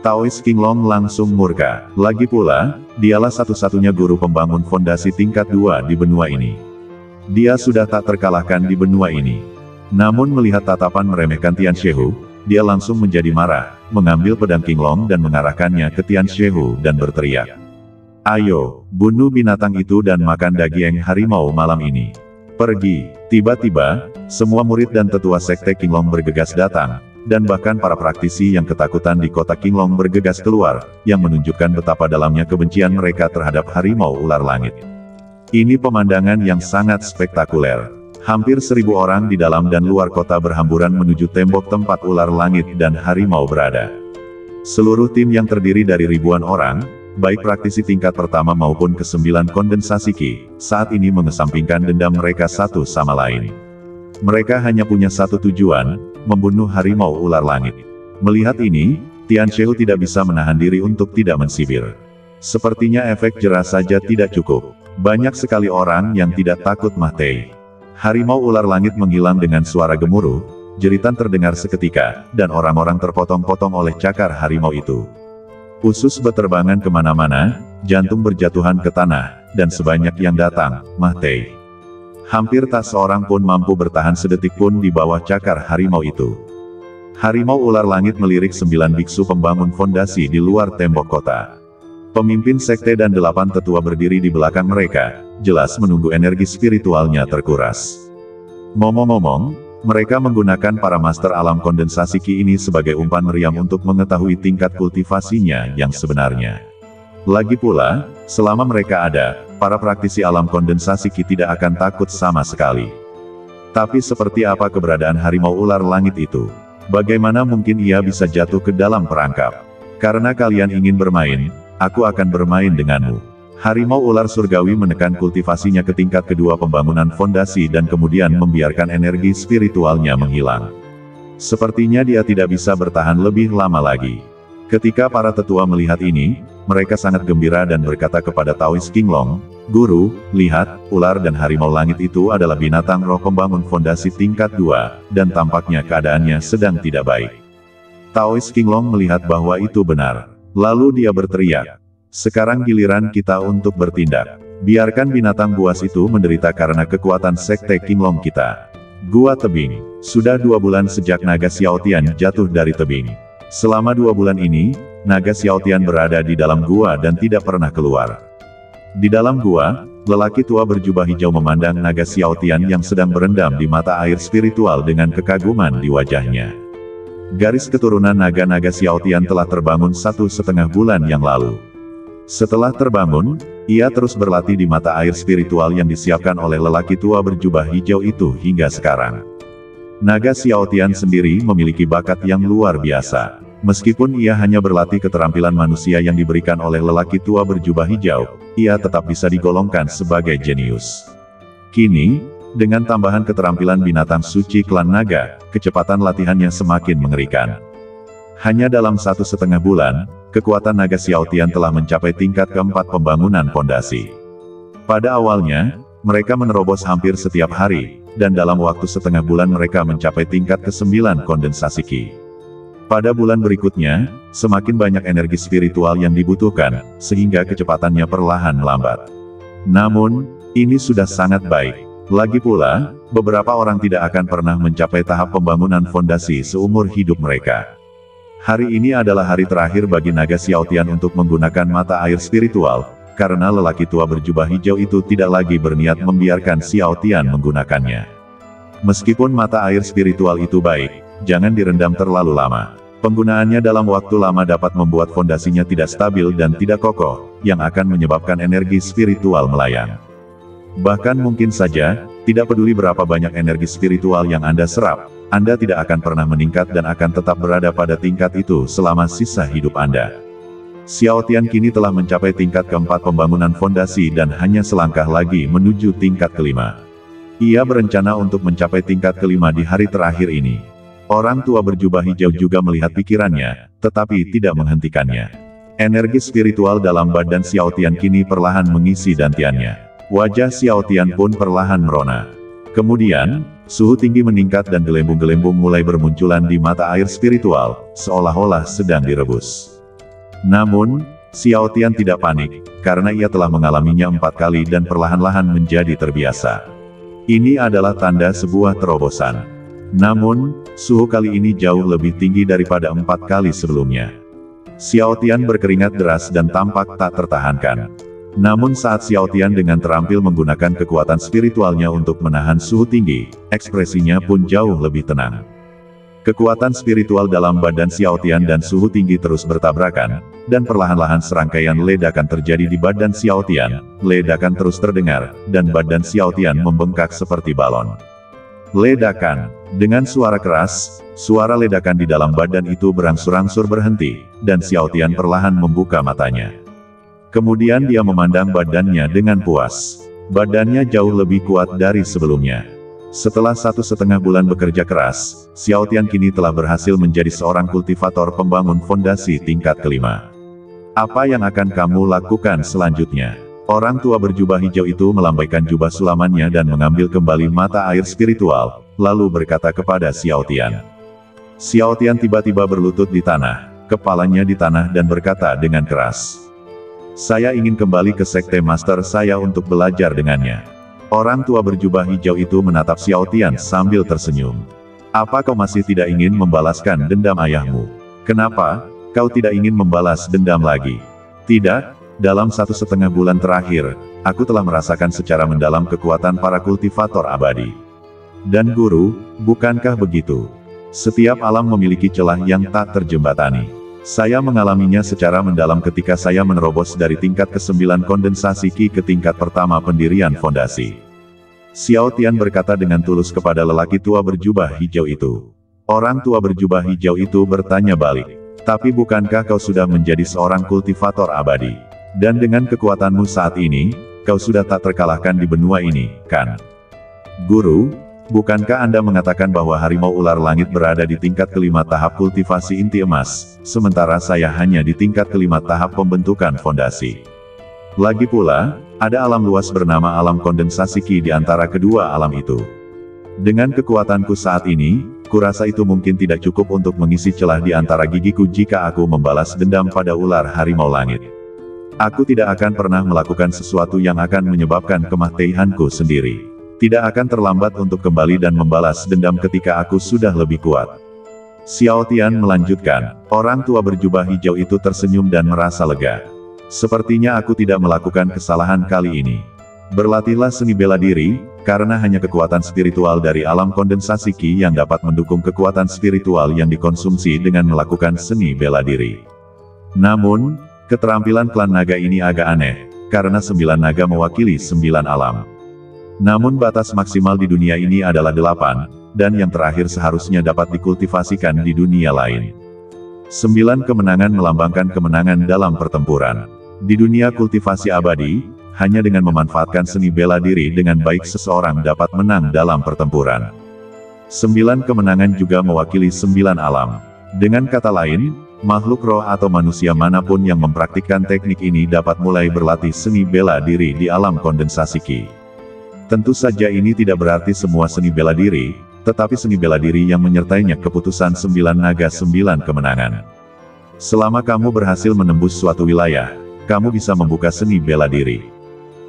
Taoist Qinglong langsung murka. Lagi pula, dialah satu-satunya guru pembangun fondasi tingkat 2 di benua ini. Dia sudah tak terkalahkan di benua ini. Namun melihat tatapan meremehkan Tian Shehu, dia langsung menjadi marah, mengambil pedang Qinglong dan mengarahkannya ke Tian Shehu dan berteriak. Ayo, bunuh binatang itu dan makan daging harimau malam ini. Pergi. Tiba-tiba, semua murid dan tetua Sekte Qinglong bergegas datang, dan bahkan para praktisi yang ketakutan di kota Qinglong bergegas keluar, yang menunjukkan betapa dalamnya kebencian mereka terhadap harimau ular langit. Ini pemandangan yang sangat spektakuler. Hampir 1000 orang di dalam dan luar kota berhamburan menuju tembok tempat ular langit dan harimau berada. Seluruh tim yang terdiri dari ribuan orang, baik praktisi tingkat pertama maupun ke-9 kondensasi Qi, saat ini mengesampingkan dendam mereka satu sama lain. Mereka hanya punya satu tujuan, membunuh harimau ular langit. Melihat ini, Tian Shehu tidak bisa menahan diri untuk tidak mensibir. Sepertinya efek jerah saja tidak cukup. Banyak sekali orang yang tidak takut mati. Harimau ular langit menghilang dengan suara gemuruh, jeritan terdengar seketika, dan orang-orang terpotong-potong oleh cakar harimau itu. Usus beterbangan kemana-mana, jantung berjatuhan ke tanah, dan sebanyak yang datang, mati. Hampir tak seorang pun mampu bertahan sedetik pun di bawah cakar harimau itu. Harimau ular langit melirik 9 biksu pembangun fondasi di luar tembok kota. Pemimpin sekte dan 8 tetua berdiri di belakang mereka, jelas menunggu energi spiritualnya terkuras. Ngomong-ngomong, mereka menggunakan para master alam kondensasi Qi ini sebagai umpan meriam untuk mengetahui tingkat kultivasinya yang sebenarnya. Lagi pula, selama mereka ada, para praktisi alam kondensasi Qi tidak akan takut sama sekali. Tapi seperti apa keberadaan harimau ular langit itu? Bagaimana mungkin ia bisa jatuh ke dalam perangkap? Karena kalian ingin bermain, aku akan bermain denganmu. Harimau ular surgawi menekan kultivasinya ke tingkat kedua pembangunan fondasi dan kemudian membiarkan energi spiritualnya menghilang. Sepertinya dia tidak bisa bertahan lebih lama lagi. Ketika para tetua melihat ini, mereka sangat gembira dan berkata kepada Taoist King Long, "Guru, lihat, ular dan harimau langit itu adalah binatang roh pembangun fondasi tingkat 2, dan tampaknya keadaannya sedang tidak baik." Taoist King Long melihat bahwa itu benar. Lalu dia berteriak, "Sekarang giliran kita untuk bertindak. Biarkan binatang buas itu menderita karena kekuatan sekte King Long kita." Gua Tebing. Sudah 2 bulan sejak naga Xiaotian jatuh dari tebing. Selama 2 bulan ini, naga Xiaotian berada di dalam gua dan tidak pernah keluar. Di dalam gua, lelaki tua berjubah hijau memandang naga Xiaotian yang sedang berendam di mata air spiritual dengan kekaguman di wajahnya. Garis keturunan naga-naga Xiaotian telah terbangun 1,5 bulan yang lalu. Setelah terbangun, ia terus berlatih di mata air spiritual yang disiapkan oleh lelaki tua berjubah hijau itu hingga sekarang. Naga Xiaotian sendiri memiliki bakat yang luar biasa. Meskipun ia hanya berlatih keterampilan manusia yang diberikan oleh lelaki tua berjubah hijau, ia tetap bisa digolongkan sebagai jenius. Kini, dengan tambahan keterampilan binatang suci klan naga, kecepatan latihannya semakin mengerikan. Hanya dalam 1,5 bulan, kekuatan naga Xiaotian telah mencapai tingkat keempat pembangunan fondasi. Pada awalnya, mereka menerobos hampir setiap hari, dan dalam waktu setengah bulan mereka mencapai tingkat ke-9 kondensasi Qi. Pada bulan berikutnya, semakin banyak energi spiritual yang dibutuhkan, sehingga kecepatannya perlahan melambat. Namun, ini sudah sangat baik. Lagi pula, beberapa orang tidak akan pernah mencapai tahap pembangunan fondasi seumur hidup mereka. Hari ini adalah hari terakhir bagi naga Xiaotian untuk menggunakan mata air spiritual, karena lelaki tua berjubah hijau itu tidak lagi berniat membiarkan Xiaotian menggunakannya. Meskipun mata air spiritual itu baik, jangan direndam terlalu lama. Penggunaannya dalam waktu lama dapat membuat fondasinya tidak stabil dan tidak kokoh, yang akan menyebabkan energi spiritual melayang. Bahkan mungkin saja, tidak peduli berapa banyak energi spiritual yang Anda serap, Anda tidak akan pernah meningkat dan akan tetap berada pada tingkat itu selama sisa hidup Anda. Xiaotian kini telah mencapai tingkat keempat pembangunan fondasi dan hanya selangkah lagi menuju tingkat kelima. Ia berencana untuk mencapai tingkat kelima di hari terakhir ini. Orang tua berjubah hijau juga melihat pikirannya, tetapi tidak menghentikannya. Energi spiritual dalam badan Xiaotian kini perlahan mengisi dantiannya. Wajah Xiaotian pun perlahan merona. Kemudian, suhu tinggi meningkat dan gelembung-gelembung mulai bermunculan di mata air spiritual, seolah-olah sedang direbus. Namun, Xiaotian tidak panik, karena ia telah mengalaminya 4 kali dan perlahan-lahan menjadi terbiasa. Ini adalah tanda sebuah terobosan. Namun, suhu kali ini jauh lebih tinggi daripada 4 kali sebelumnya. Xiaotian berkeringat deras dan tampak tak tertahankan. Namun saat Xiaotian dengan terampil menggunakan kekuatan spiritualnya untuk menahan suhu tinggi, ekspresinya pun jauh lebih tenang. Kekuatan spiritual dalam badan Xiaotian dan suhu tinggi terus bertabrakan, dan perlahan-lahan serangkaian ledakan terjadi di badan Xiaotian, ledakan terus terdengar, dan badan Xiaotian membengkak seperti balon. Ledakan. Dengan suara keras, suara ledakan di dalam badan itu berangsur-angsur berhenti, dan Xiaotian perlahan membuka matanya. Kemudian dia memandang badannya dengan puas. Badannya jauh lebih kuat dari sebelumnya. Setelah 1,5 bulan bekerja keras, Xiaotian kini telah berhasil menjadi seorang kultivator pembangun fondasi tingkat kelima. Apa yang akan kamu lakukan selanjutnya? Orang tua berjubah hijau itu melambaikan jubah sulamannya dan mengambil kembali mata air spiritual, lalu berkata kepada Xiaotian. Xiaotian tiba-tiba berlutut di tanah, kepalanya di tanah dan berkata dengan keras. Saya ingin kembali ke sekte master saya untuk belajar dengannya. Orang tua berjubah hijau itu menatap Xiaotian sambil tersenyum. Apa kau masih tidak ingin membalaskan dendam ayahmu? Kenapa, kau tidak ingin membalas dendam lagi? Tidak, dalam 1,5 bulan terakhir, aku telah merasakan secara mendalam kekuatan para kultivator abadi. Dan guru, bukankah begitu? Setiap alam memiliki celah yang tak terjembatani. Saya mengalaminya secara mendalam ketika saya menerobos dari tingkat ke-9 kondensasi Qi ke tingkat pertama pendirian fondasi. Xiaotian berkata dengan tulus kepada lelaki tua berjubah hijau itu. Orang tua berjubah hijau itu bertanya balik. Tapi bukankah kau sudah menjadi seorang kultivator abadi? Dan dengan kekuatanmu saat ini, kau sudah tak terkalahkan di benua ini, kan? Guru, bukankah Anda mengatakan bahwa harimau ular langit berada di tingkat kelima tahap kultivasi inti emas, sementara saya hanya di tingkat kelima tahap pembentukan fondasi? Lagi pula, ada alam luas bernama alam kondensasi Ki di antara kedua alam itu. Dengan kekuatanku saat ini, kurasa itu mungkin tidak cukup untuk mengisi celah di antara gigiku jika aku membalas dendam pada ular harimau langit. Aku tidak akan pernah melakukan sesuatu yang akan menyebabkan kematianku sendiri. Tidak akan terlambat untuk kembali dan membalas dendam ketika aku sudah lebih kuat. Xiao Tian melanjutkan. Orang tua berjubah hijau itu tersenyum dan merasa lega. Sepertinya aku tidak melakukan kesalahan kali ini. Berlatihlah seni bela diri, karena hanya kekuatan spiritual dari alam kondensasi Ki yang dapat mendukung kekuatan spiritual yang dikonsumsi dengan melakukan seni bela diri. Namun, keterampilan klan naga ini agak aneh, karena 9 naga mewakili 9 alam. Namun batas maksimal di dunia ini adalah 8, dan yang terakhir seharusnya dapat dikultivasikan di dunia lain. 9 kemenangan melambangkan kemenangan dalam pertempuran. Di dunia kultivasi abadi, hanya dengan memanfaatkan seni bela diri dengan baik seseorang dapat menang dalam pertempuran. 9 kemenangan juga mewakili 9 alam. Dengan kata lain, makhluk roh atau manusia manapun yang mempraktikkan teknik ini dapat mulai berlatih seni bela diri di alam kondensasi Ki. Tentu saja ini tidak berarti semua seni bela diri, tetapi seni bela diri yang menyertainya keputusan 9 naga 9 kemenangan. Selama kamu berhasil menembus suatu wilayah, kamu bisa membuka seni bela diri.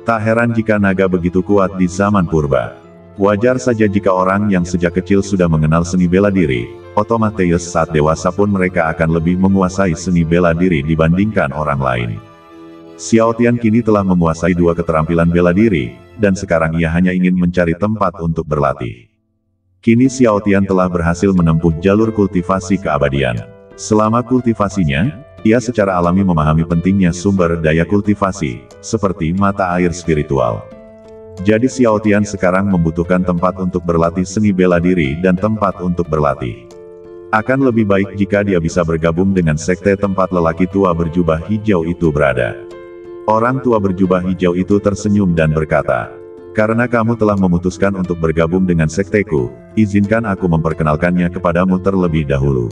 Tak heran jika naga begitu kuat di zaman purba. Wajar saja jika orang yang sejak kecil sudah mengenal seni bela diri, otomatis saat dewasa pun mereka akan lebih menguasai seni bela diri dibandingkan orang lain. Xiao Tian kini telah menguasai 2 keterampilan bela diri, dan sekarang ia hanya ingin mencari tempat untuk berlatih. Kini Xiao Tian telah berhasil menempuh jalur kultivasi keabadian. Selama kultivasinya, ia secara alami memahami pentingnya sumber daya kultivasi, seperti mata air spiritual. Jadi Xiao Tian sekarang membutuhkan tempat untuk berlatih seni bela diri dan tempat untuk berlatih. Akan lebih baik jika dia bisa bergabung dengan sekte tempat lelaki tua berjubah hijau itu berada. Orang tua berjubah hijau itu tersenyum dan berkata, "Karena kamu telah memutuskan untuk bergabung dengan sekteku, izinkan aku memperkenalkannya kepadamu terlebih dahulu.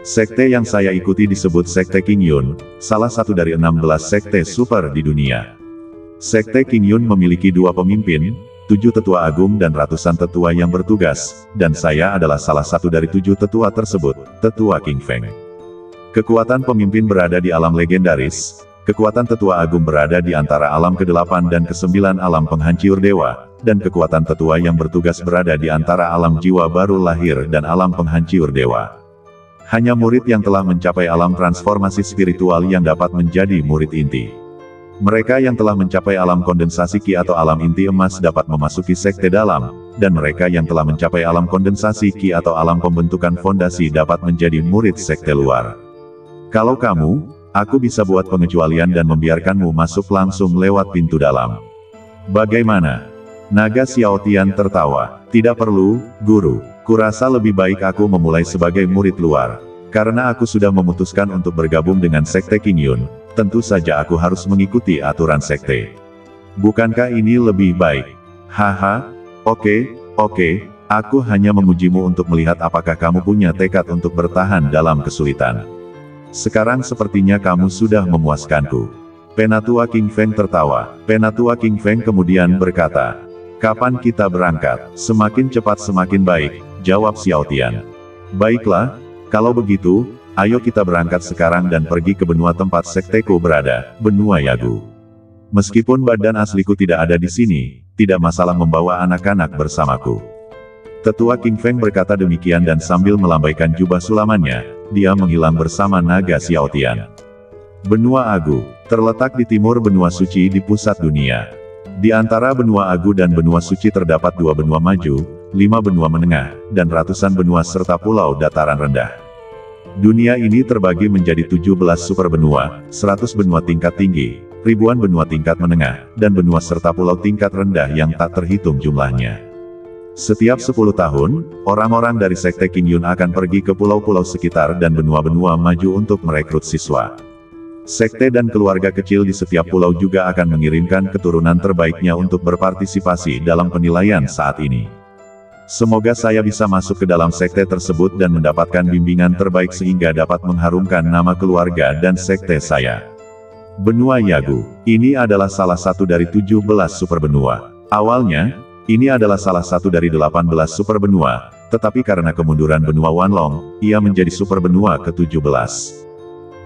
Sekte yang saya ikuti disebut Sekte King Yun, salah satu dari 16 sekte super di dunia. Sekte King Yun memiliki 2 pemimpin, 7 tetua agung dan ratusan tetua yang bertugas, dan saya adalah salah satu dari 7 tetua tersebut, Tetua King Feng. Kekuatan pemimpin berada di alam legendaris, kekuatan tetua agung berada di antara alam ke-8 dan ke-9 alam penghancur dewa, dan kekuatan tetua yang bertugas berada di antara alam jiwa baru lahir dan alam penghancur dewa. Hanya murid yang telah mencapai alam transformasi spiritual yang dapat menjadi murid inti. Mereka yang telah mencapai alam kondensasi Ki atau alam inti emas dapat memasuki sekte dalam, dan mereka yang telah mencapai alam kondensasi Ki atau alam pembentukan fondasi dapat menjadi murid sekte luar. Kalau kamu, aku bisa buat pengecualian dan membiarkanmu masuk langsung lewat pintu dalam. Bagaimana?" Naga Xiao Tian tertawa. "Tidak perlu, Guru. Kurasa lebih baik aku memulai sebagai murid luar. Karena aku sudah memutuskan untuk bergabung dengan Sekte King Yun, tentu saja aku harus mengikuti aturan sekte. Bukankah ini lebih baik?" "Haha, oke, aku hanya mengujimu untuk melihat apakah kamu punya tekad untuk bertahan dalam kesulitan. Sekarang sepertinya kamu sudah memuaskanku." Penatua King Feng tertawa. Penatua King Feng kemudian berkata, "Kapan kita berangkat? Semakin cepat semakin baik," jawab Xiao Tian. "Baiklah, kalau begitu, ayo kita berangkat sekarang dan pergi ke benua tempat sekteku berada, benua Yagu. Meskipun badan asliku tidak ada di sini, tidak masalah membawa anak-anak bersamaku." Tetua King Feng berkata demikian dan sambil melambaikan jubah sulamannya, dia menghilang bersama naga Xiao Tian. Benua Agu, terletak di timur benua suci di pusat dunia. Di antara benua Agu dan benua suci terdapat 2 benua maju, 5 benua menengah, dan ratusan benua serta pulau dataran rendah. Dunia ini terbagi menjadi 17 super benua, 100 benua tingkat tinggi, ribuan benua tingkat menengah, dan benua serta pulau tingkat rendah yang tak terhitung jumlahnya. Setiap 10 tahun, orang-orang dari Sekte King Yun akan pergi ke pulau-pulau sekitar dan benua-benua maju untuk merekrut siswa. Sekte dan keluarga kecil di setiap pulau juga akan mengirimkan keturunan terbaiknya untuk berpartisipasi dalam penilaian saat ini. Semoga saya bisa masuk ke dalam sekte tersebut dan mendapatkan bimbingan terbaik sehingga dapat mengharumkan nama keluarga dan sekte saya. Benua Yagu. Ini adalah salah satu dari 17 superbenua. Awalnya, ini adalah salah satu dari 18 superbenua, tetapi karena kemunduran benua Wanlong, ia menjadi superbenua ke-17.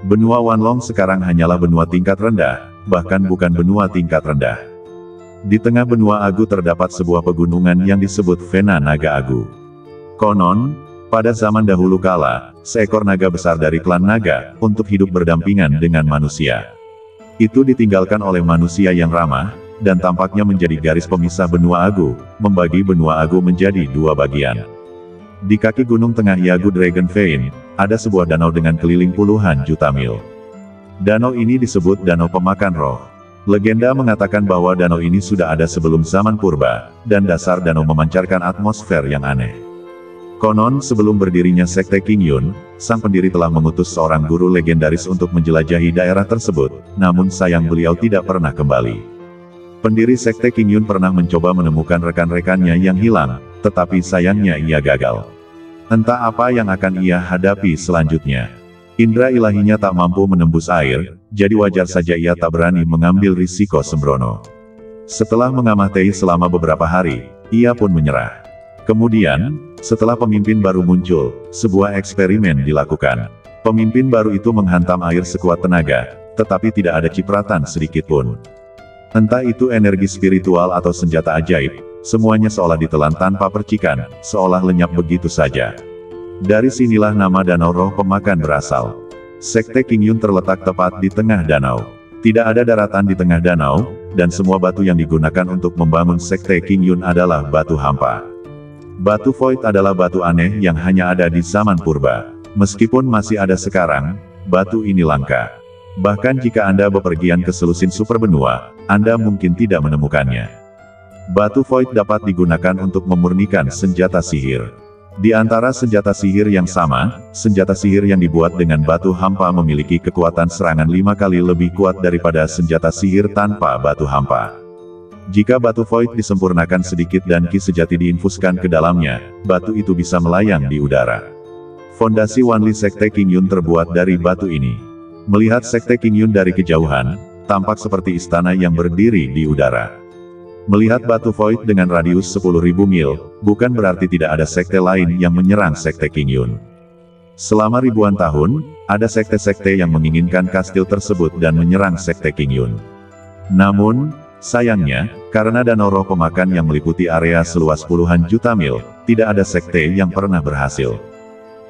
Benua Wanlong sekarang hanyalah benua tingkat rendah, bahkan bukan benua tingkat rendah. Di tengah benua Agu terdapat sebuah pegunungan yang disebut Vena Naga Agu. Konon, pada zaman dahulu kala, seekor naga besar dari klan naga, untuk hidup berdampingan dengan manusia. Itu ditinggalkan oleh manusia yang ramah, dan tampaknya menjadi garis pemisah benua Agu, membagi benua Agu menjadi dua bagian. Di kaki gunung tengah Yagu Dragon Vein, ada sebuah danau dengan keliling puluhan juta mil. Danau ini disebut Danau Pemakan Roh. Legenda mengatakan bahwa danau ini sudah ada sebelum zaman purba, dan dasar danau memancarkan atmosfer yang aneh. Konon sebelum berdirinya Sekte Qingyun, sang pendiri telah mengutus seorang guru legendaris untuk menjelajahi daerah tersebut, namun sayang beliau tidak pernah kembali. Pendiri Sekte Qingyun pernah mencoba menemukan rekan-rekannya yang hilang, tetapi sayangnya ia gagal. Entah apa yang akan ia hadapi selanjutnya. Indra ilahinya tak mampu menembus air, jadi wajar saja ia tak berani mengambil risiko sembrono. Setelah mengamati selama beberapa hari, ia pun menyerah. Kemudian, setelah pemimpin baru muncul, sebuah eksperimen dilakukan. Pemimpin baru itu menghantam air sekuat tenaga, tetapi tidak ada cipratan sedikit pun. Entah itu energi spiritual atau senjata ajaib, semuanya seolah ditelan tanpa percikan, seolah lenyap begitu saja. Dari sinilah nama Danau Roh Pemakan berasal. Sekte Qingyun terletak tepat di tengah danau. Tidak ada daratan di tengah danau, dan semua batu yang digunakan untuk membangun Sekte Qingyun adalah batu hampa. Batu void adalah batu aneh yang hanya ada di zaman purba. Meskipun masih ada sekarang, batu ini langka. Bahkan jika Anda bepergian ke selusin superbenua, Anda mungkin tidak menemukannya. Batu void dapat digunakan untuk memurnikan senjata sihir. Di antara senjata sihir yang sama, senjata sihir yang dibuat dengan batu hampa memiliki kekuatan serangan 5 kali lebih kuat daripada senjata sihir tanpa batu hampa. Jika batu void disempurnakan sedikit dan ki sejati diinfuskan ke dalamnya, batu itu bisa melayang di udara. Fondasi Wanli Sekte Qingyun terbuat dari batu ini. Melihat Sekte Qingyun dari kejauhan, tampak seperti istana yang berdiri di udara. Melihat batu void dengan radius 10.000 mil, bukan berarti tidak ada sekte lain yang menyerang Sekte Qingyun. Selama ribuan tahun, ada sekte-sekte yang menginginkan kastil tersebut dan menyerang Sekte Qingyun. Namun, sayangnya, karena Danau Roh Pemakan yang meliputi area seluas puluhan juta mil, tidak ada sekte yang pernah berhasil.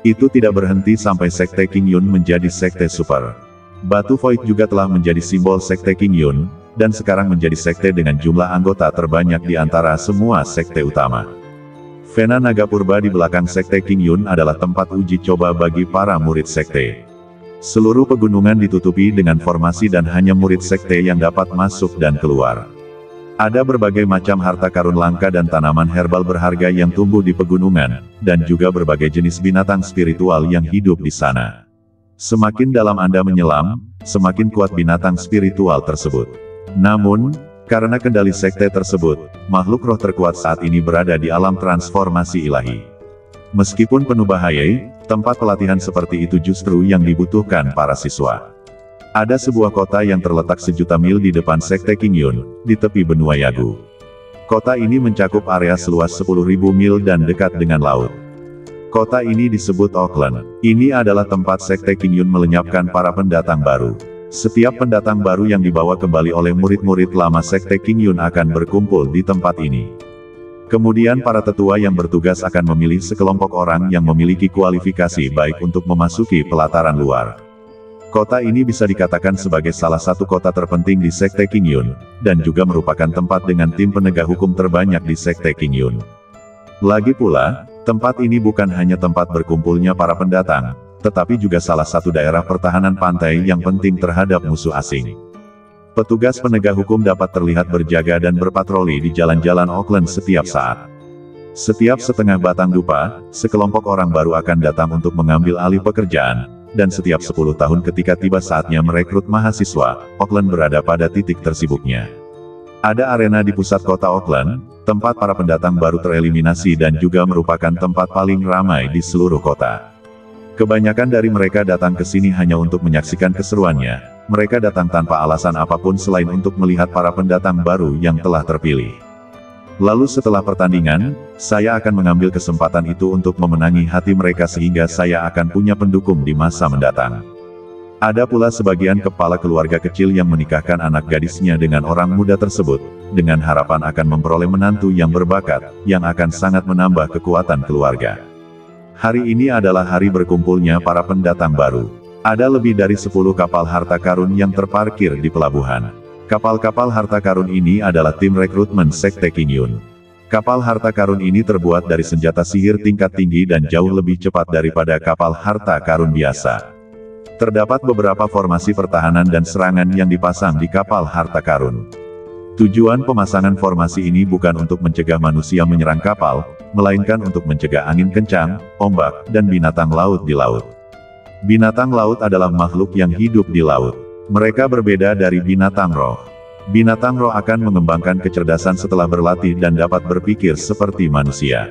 Itu tidak berhenti sampai Sekte Qingyun menjadi sekte super. Batu void juga telah menjadi simbol Sekte Qingyun, dan sekarang menjadi sekte dengan jumlah anggota terbanyak di antara semua sekte utama. Vena Naga Purba di belakang Sekte Qingyun adalah tempat uji coba bagi para murid sekte. Seluruh pegunungan ditutupi dengan formasi dan hanya murid sekte yang dapat masuk dan keluar. Ada berbagai macam harta karun langka dan tanaman herbal berharga yang tumbuh di pegunungan, dan juga berbagai jenis binatang spiritual yang hidup di sana. Semakin dalam Anda menyelam, semakin kuat binatang spiritual tersebut. Namun, karena kendali sekte tersebut, makhluk roh terkuat saat ini berada di alam transformasi ilahi. Meskipun penuh bahaya, tempat pelatihan seperti itu justru yang dibutuhkan para siswa. Ada sebuah kota yang terletak sejuta mil di depan Sekte Qingyun, di tepi benua Yagu. Kota ini mencakup area seluas 10.000 mil dan dekat dengan laut. Kota ini disebut Auckland. Ini adalah tempat Sekte Qingyun melenyapkan para pendatang baru. Setiap pendatang baru yang dibawa kembali oleh murid-murid lama Sekte Qingyun akan berkumpul di tempat ini. Kemudian para tetua yang bertugas akan memilih sekelompok orang yang memiliki kualifikasi baik untuk memasuki pelataran luar. Kota ini bisa dikatakan sebagai salah satu kota terpenting di Sekte Qingyun, dan juga merupakan tempat dengan tim penegak hukum terbanyak di Sekte Qingyun. Lagi pula, tempat ini bukan hanya tempat berkumpulnya para pendatang, tetapi juga salah satu daerah pertahanan pantai yang penting terhadap musuh asing. Petugas penegak hukum dapat terlihat berjaga dan berpatroli di jalan-jalan Auckland setiap saat. Setiap setengah batang dupa, sekelompok orang baru akan datang untuk mengambil alih pekerjaan, dan setiap 10 tahun ketika tiba saatnya merekrut mahasiswa, Auckland berada pada titik tersibuknya. Ada arena di pusat kota Auckland, tempat para pendatang baru tereliminasi dan juga merupakan tempat paling ramai di seluruh kota. Kebanyakan dari mereka datang ke sini hanya untuk menyaksikan keseruannya. Mereka datang tanpa alasan apapun selain untuk melihat para pendatang baru yang telah terpilih. Lalu setelah pertandingan, saya akan mengambil kesempatan itu untuk memenangi hati mereka sehingga saya akan punya pendukung di masa mendatang. Ada pula sebagian kepala keluarga kecil yang menikahkan anak gadisnya dengan orang muda tersebut, dengan harapan akan memperoleh menantu yang berbakat, yang akan sangat menambah kekuatan keluarga. Hari ini adalah hari berkumpulnya para pendatang baru. Ada lebih dari 10 kapal harta karun yang terparkir di pelabuhan. Kapal-kapal harta karun ini adalah tim rekrutmen Sekte King Yun. Kapal harta karun ini terbuat dari senjata sihir tingkat tinggi dan jauh lebih cepat daripada kapal harta karun biasa. Terdapat beberapa formasi pertahanan dan serangan yang dipasang di kapal harta karun. Tujuan pemasangan formasi ini bukan untuk mencegah manusia menyerang kapal, melainkan untuk mencegah angin kencang, ombak, dan binatang laut di laut. Binatang laut adalah makhluk yang hidup di laut. Mereka berbeda dari binatang roh. Binatang roh akan mengembangkan kecerdasan setelah berlatih dan dapat berpikir seperti manusia.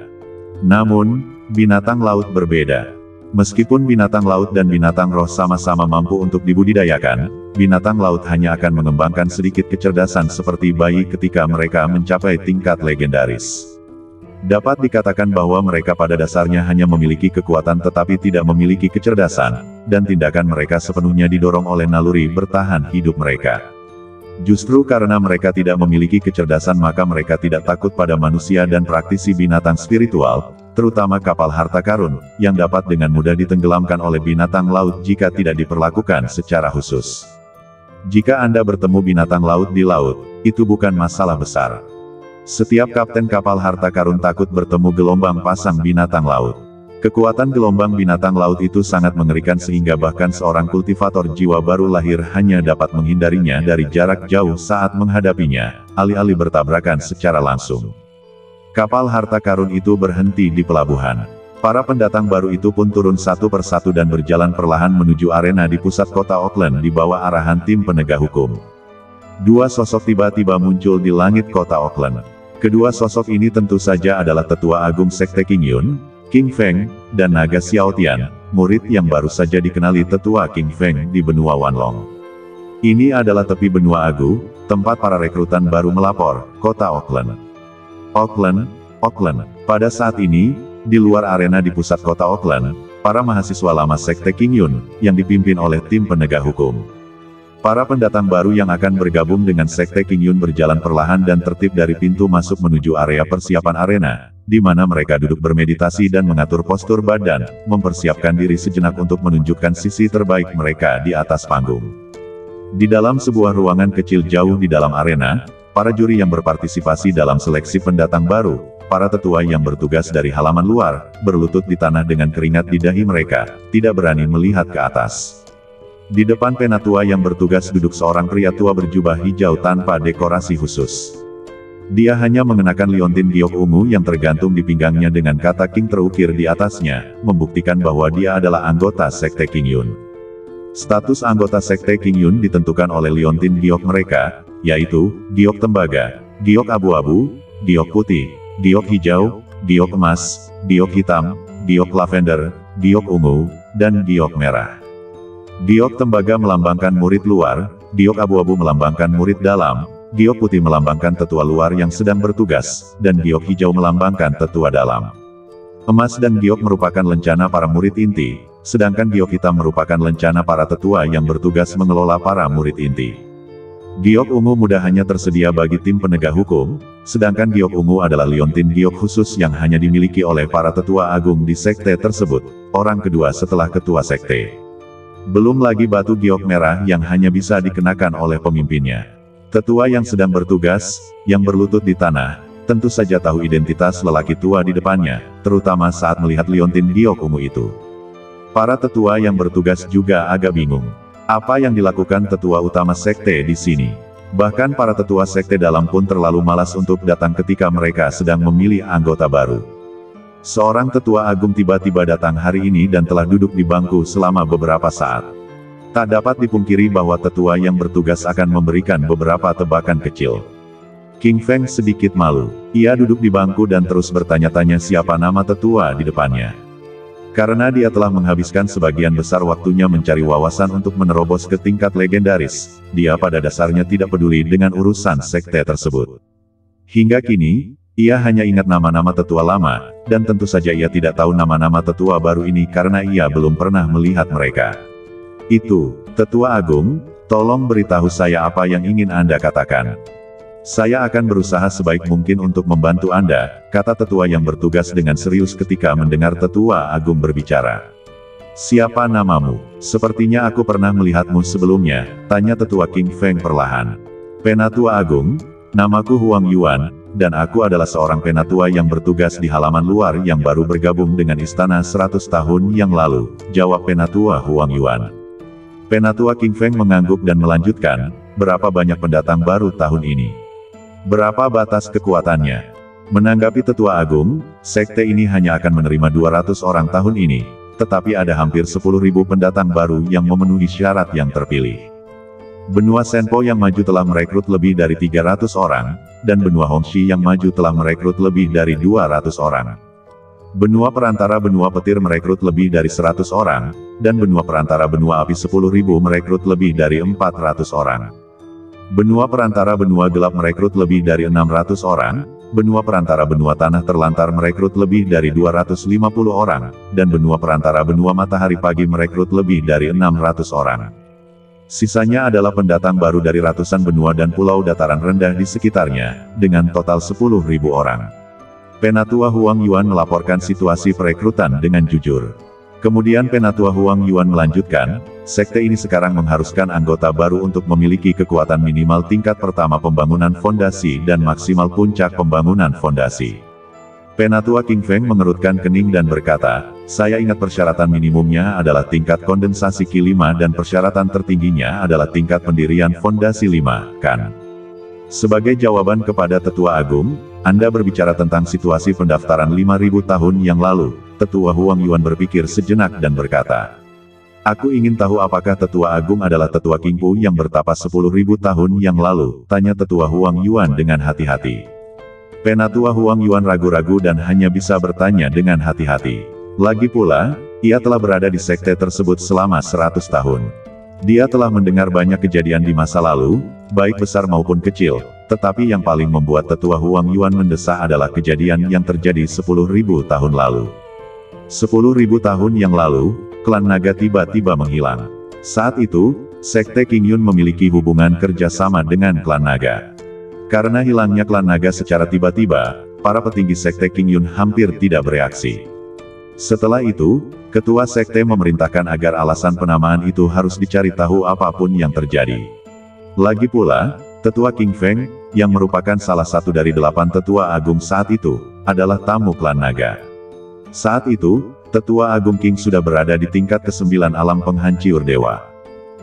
Namun, binatang laut berbeda. Meskipun binatang laut dan binatang roh sama-sama mampu untuk dibudidayakan, binatang laut hanya akan mengembangkan sedikit kecerdasan seperti bayi ketika mereka mencapai tingkat legendaris. Dapat dikatakan bahwa mereka pada dasarnya hanya memiliki kekuatan tetapi tidak memiliki kecerdasan, dan tindakan mereka sepenuhnya didorong oleh naluri bertahan hidup mereka. Justru karena mereka tidak memiliki kecerdasan maka mereka tidak takut pada manusia dan praktisi binatang spiritual, terutama kapal harta karun, yang dapat dengan mudah ditenggelamkan oleh binatang laut jika tidak diperlakukan secara khusus. Jika Anda bertemu binatang laut di laut, itu bukan masalah besar. Setiap kapten kapal harta karun takut bertemu gelombang pasang binatang laut. Kekuatan gelombang binatang laut itu sangat mengerikan sehingga bahkan seorang kultivator jiwa baru lahir hanya dapat menghindarinya dari jarak jauh saat menghadapinya, alih-alih bertabrakan secara langsung. Kapal harta karun itu berhenti di pelabuhan. Para pendatang baru itu pun turun satu persatu dan berjalan perlahan menuju arena di pusat kota Auckland di bawah arahan tim penegak hukum. Dua sosok tiba-tiba muncul di langit kota Auckland. Kedua sosok ini tentu saja adalah tetua agung Sekte King Yun, King Feng, dan Naga Xiaotian, murid yang baru saja dikenali tetua King Feng di benua Wanlong. Ini adalah tepi benua Agu, tempat para rekrutan baru melapor, kota Auckland. Auckland. Pada saat ini, di luar arena di pusat kota Auckland, para mahasiswa lama Sekte King Yun, yang dipimpin oleh tim penegak hukum. Para pendatang baru yang akan bergabung dengan Sekte King Yun berjalan perlahan dan tertib dari pintu masuk menuju area persiapan arena, di mana mereka duduk bermeditasi dan mengatur postur badan, mempersiapkan diri sejenak untuk menunjukkan sisi terbaik mereka di atas panggung. Di dalam sebuah ruangan kecil jauh di dalam arena, para juri yang berpartisipasi dalam seleksi pendatang baru, para tetua yang bertugas dari halaman luar, berlutut di tanah dengan keringat di dahi mereka, tidak berani melihat ke atas. Di depan penatua yang bertugas duduk seorang pria tua berjubah hijau tanpa dekorasi khusus. Dia hanya mengenakan liontin giok ungu yang tergantung di pinggangnya dengan kata King terukir di atasnya, membuktikan bahwa dia adalah anggota Sekte King Yun. Status anggota Sekte King Yun ditentukan oleh liontin giok mereka, yaitu, giok tembaga, giok abu-abu, giok putih, giok hijau, giok emas, giok hitam, giok lavender, giok ungu, dan giok merah. Giok tembaga melambangkan murid luar, giok abu-abu melambangkan murid dalam, giok putih melambangkan tetua luar yang sedang bertugas, dan giok hijau melambangkan tetua dalam. Emas dan giok merupakan lencana para murid inti, sedangkan giok hitam merupakan lencana para tetua yang bertugas mengelola para murid inti. Giok ungu mudah hanya tersedia bagi tim penegak hukum, sedangkan giok ungu adalah liontin giok khusus yang hanya dimiliki oleh para tetua agung di sekte tersebut, orang kedua setelah ketua sekte. Belum lagi batu giok merah yang hanya bisa dikenakan oleh pemimpinnya. Tetua yang sedang bertugas, yang berlutut di tanah, tentu saja tahu identitas lelaki tua di depannya, terutama saat melihat liontin giok ungu itu. Para tetua yang bertugas juga agak bingung. Apa yang dilakukan tetua utama sekte di sini? Bahkan para tetua sekte dalam pun terlalu malas untuk datang ketika mereka sedang memilih anggota baru. Seorang tetua agung tiba-tiba datang hari ini dan telah duduk di bangku selama beberapa saat. Tak dapat dipungkiri bahwa tetua yang bertugas akan memberikan beberapa tebakan kecil. King Feng sedikit malu. Ia duduk di bangku dan terus bertanya-tanya siapa nama tetua di depannya. Karena dia telah menghabiskan sebagian besar waktunya mencari wawasan untuk menerobos ke tingkat legendaris, dia pada dasarnya tidak peduli dengan urusan sekte tersebut. Hingga kini, ia hanya ingat nama-nama tetua lama, dan tentu saja ia tidak tahu nama-nama tetua baru ini karena ia belum pernah melihat mereka. Itu, Tetua Agung, tolong beritahu saya apa yang ingin Anda katakan. Saya akan berusaha sebaik mungkin untuk membantu Anda, kata tetua yang bertugas dengan serius ketika mendengar Tetua Agung berbicara. Siapa namamu? Sepertinya aku pernah melihatmu sebelumnya, tanya Tetua King Feng perlahan. Penatua Agung, namaku Huang Yuan, dan aku adalah seorang penatua yang bertugas di halaman luar yang baru bergabung dengan istana 100 tahun yang lalu, jawab Penatua Huang Yuan. Penatua King Feng mengangguk dan melanjutkan, berapa banyak pendatang baru tahun ini? Berapa batas kekuatannya? Menanggapi Tetua Agung, sekte ini hanya akan menerima 200 orang tahun ini, tetapi ada hampir 10.000 pendatang baru yang memenuhi syarat yang terpilih. Benua Senpo yang maju telah merekrut lebih dari 300 orang, dan benua Hongxi yang maju telah merekrut lebih dari 200 orang. Benua perantara benua petir merekrut lebih dari 100 orang, dan benua perantara benua api 10.000 merekrut lebih dari 400 orang. Benua perantara benua gelap merekrut lebih dari 600 orang, benua perantara benua tanah terlantar merekrut lebih dari 250 orang, dan benua perantara benua matahari pagi merekrut lebih dari 600 orang. Sisanya adalah pendatang baru dari ratusan benua dan pulau dataran rendah di sekitarnya, dengan total 10.000 orang. Penatua Huang Yuan melaporkan situasi perekrutan dengan jujur. Kemudian Penatua Huang Yuan melanjutkan, sekte ini sekarang mengharuskan anggota baru untuk memiliki kekuatan minimal tingkat pertama pembangunan fondasi dan maksimal puncak pembangunan fondasi. Penatua King Feng mengerutkan kening dan berkata, saya ingat persyaratan minimumnya adalah tingkat kondensasi Ki5 dan persyaratan tertingginya adalah tingkat pendirian fondasi 5, kan? Sebagai jawaban kepada Tetua Agung, Anda berbicara tentang situasi pendaftaran 5.000 tahun yang lalu. Tetua Huang Yuan berpikir sejenak dan berkata, aku ingin tahu apakah Tetua Agung adalah Tetua Qingpu yang bertapa 10.000 tahun yang lalu, tanya Tetua Huang Yuan dengan hati-hati. Penatua Huang Yuan ragu-ragu dan hanya bisa bertanya dengan hati-hati. Lagi pula, ia telah berada di sekte tersebut selama 100 tahun. Dia telah mendengar banyak kejadian di masa lalu, baik besar maupun kecil, tetapi yang paling membuat Tetua Huang Yuan mendesah adalah kejadian yang terjadi 10.000 tahun lalu. 10.000 tahun yang lalu, klan naga tiba-tiba menghilang. Saat itu, sekte Qing Yun memiliki hubungan kerjasama dengan klan naga. Karena hilangnya klan naga secara tiba-tiba, para petinggi sekte Qing Yun hampir tidak bereaksi. Setelah itu, ketua sekte memerintahkan agar alasan penamaan itu harus dicari tahu apapun yang terjadi. Lagi pula, Tetua King Feng, yang merupakan salah satu dari 8 tetua agung saat itu, adalah tamu klan naga. Saat itu, Tetua Agung King sudah berada di tingkat ke-9 alam penghancur dewa.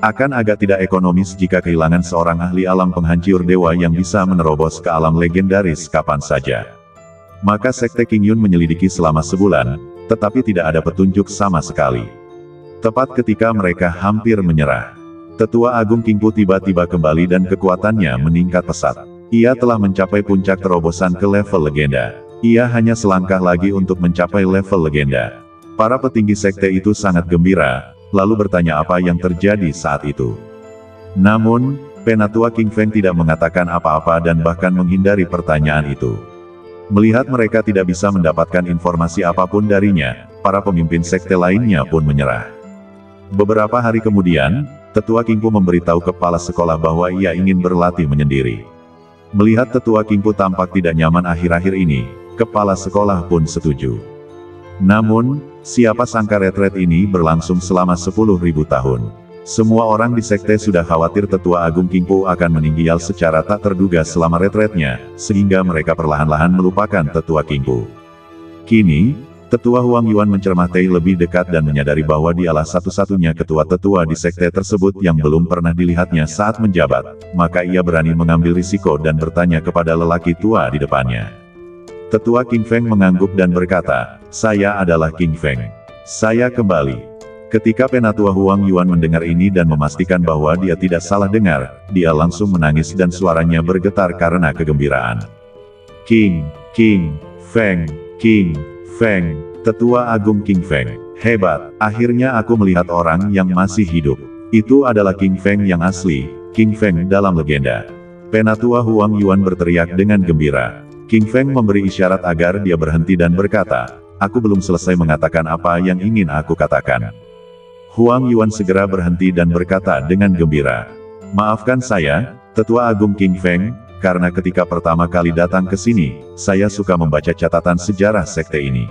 Akan agak tidak ekonomis jika kehilangan seorang ahli alam penghancur dewa yang bisa menerobos ke alam legendaris kapan saja. Maka sekte Qing Yun menyelidiki selama sebulan, tetapi tidak ada petunjuk sama sekali. Tepat ketika mereka hampir menyerah, Tetua Agung Qingpu tiba-tiba kembali dan kekuatannya meningkat pesat. Ia telah mencapai puncak terobosan ke level legenda. Ia hanya selangkah lagi untuk mencapai level legenda. Para petinggi sekte itu sangat gembira, lalu bertanya apa yang terjadi saat itu. Namun, Penatua King Feng tidak mengatakan apa-apa dan bahkan menghindari pertanyaan itu. Melihat mereka tidak bisa mendapatkan informasi apapun darinya, para pemimpin sekte lainnya pun menyerah. Beberapa hari kemudian, Tetua Qingpu memberitahu kepala sekolah bahwa ia ingin berlatih menyendiri. Melihat Tetua Qingpu tampak tidak nyaman akhir-akhir ini, kepala sekolah pun setuju. Namun, siapa sangka retret ini berlangsung selama 10.000 tahun. Semua orang di sekte sudah khawatir Tetua Agung Qingpu akan meninggal secara tak terduga selama retretnya, sehingga mereka perlahan-lahan melupakan Tetua Qingpu. Kini, Tetua Huang Yuan mencermati lebih dekat dan menyadari bahwa dialah satu-satunya ketua-tetua di sekte tersebut yang belum pernah dilihatnya saat menjabat, maka ia berani mengambil risiko dan bertanya kepada lelaki tua di depannya. Tetua King Feng mengangguk dan berkata, "Saya adalah King Feng. Saya kembali." Ketika Penatua Huang Yuan mendengar ini dan memastikan bahwa dia tidak salah dengar, dia langsung menangis dan suaranya bergetar karena kegembiraan. King Feng, Tetua Agung King Feng, hebat, akhirnya aku melihat orang yang masih hidup. Itu adalah King Feng yang asli, King Feng dalam legenda. Penatua Huang Yuan berteriak dengan gembira. King Feng memberi isyarat agar dia berhenti dan berkata, "Aku belum selesai mengatakan apa yang ingin aku katakan." Huang Yuan segera berhenti dan berkata dengan gembira, "Maafkan saya, Tetua Agung King Feng, karena ketika pertama kali datang ke sini, saya suka membaca catatan sejarah sekte ini.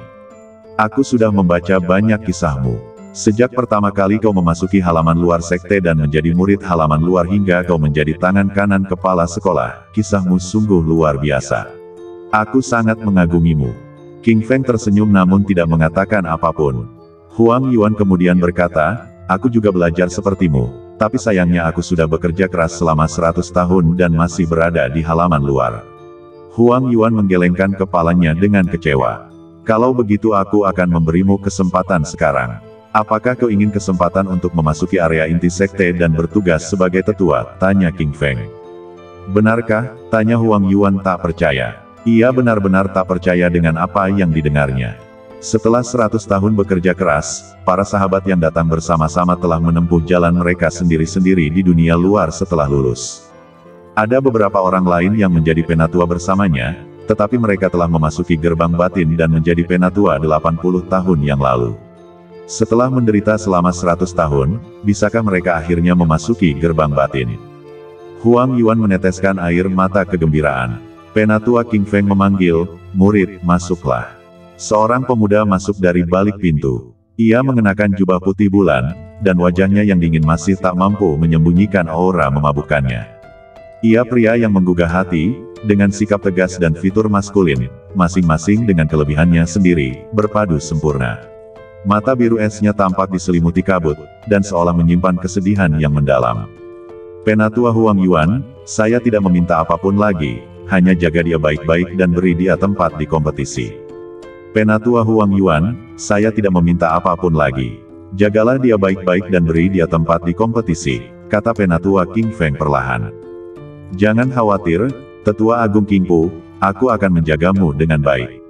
Aku sudah membaca banyak kisahmu. Sejak pertama kali kau memasuki halaman luar sekte dan menjadi murid halaman luar hingga kau menjadi tangan kanan kepala sekolah, kisahmu sungguh luar biasa. Aku sangat mengagumimu." King Feng tersenyum namun tidak mengatakan apapun. Huang Yuan kemudian berkata, "Aku juga belajar sepertimu, tapi sayangnya aku sudah bekerja keras selama 100 tahun dan masih berada di halaman luar." Huang Yuan menggelengkan kepalanya dengan kecewa. "Kalau begitu aku akan memberimu kesempatan sekarang. Apakah kau ingin kesempatan untuk memasuki area inti sekte dan bertugas sebagai tetua?" tanya King Feng. "Benarkah?" tanya Huang Yuan tak percaya. Ia benar-benar tak percaya dengan apa yang didengarnya. Setelah 100 tahun bekerja keras, para sahabat yang datang bersama-sama telah menempuh jalan mereka sendiri-sendiri di dunia luar setelah lulus. Ada beberapa orang lain yang menjadi penatua bersamanya, tetapi mereka telah memasuki gerbang batin dan menjadi penatua 80 tahun yang lalu. Setelah menderita selama 100 tahun, bisakah mereka akhirnya memasuki gerbang batin? Huang Yuan meneteskan air mata kegembiraan. Penatua King Feng memanggil, "Murid, masuklah." Seorang pemuda masuk dari balik pintu. Ia mengenakan jubah putih bulan, dan wajahnya yang dingin masih tak mampu menyembunyikan aura memabukkannya. Ia pria yang menggugah hati, dengan sikap tegas dan fitur maskulin, masing-masing dengan kelebihannya sendiri, berpadu sempurna. Mata biru esnya tampak diselimuti kabut, dan seolah menyimpan kesedihan yang mendalam. "Penatua Huang Yuan, saya tidak meminta apapun lagi, hanya jaga dia baik-baik dan beri dia tempat di kompetisi." "Penatua Huang Yuan, saya tidak meminta apapun lagi. Jagalah dia baik-baik dan beri dia tempat di kompetisi," kata Penatua King Feng perlahan. "Jangan khawatir, Tetua Agung King Pu, aku akan menjagamu dengan baik.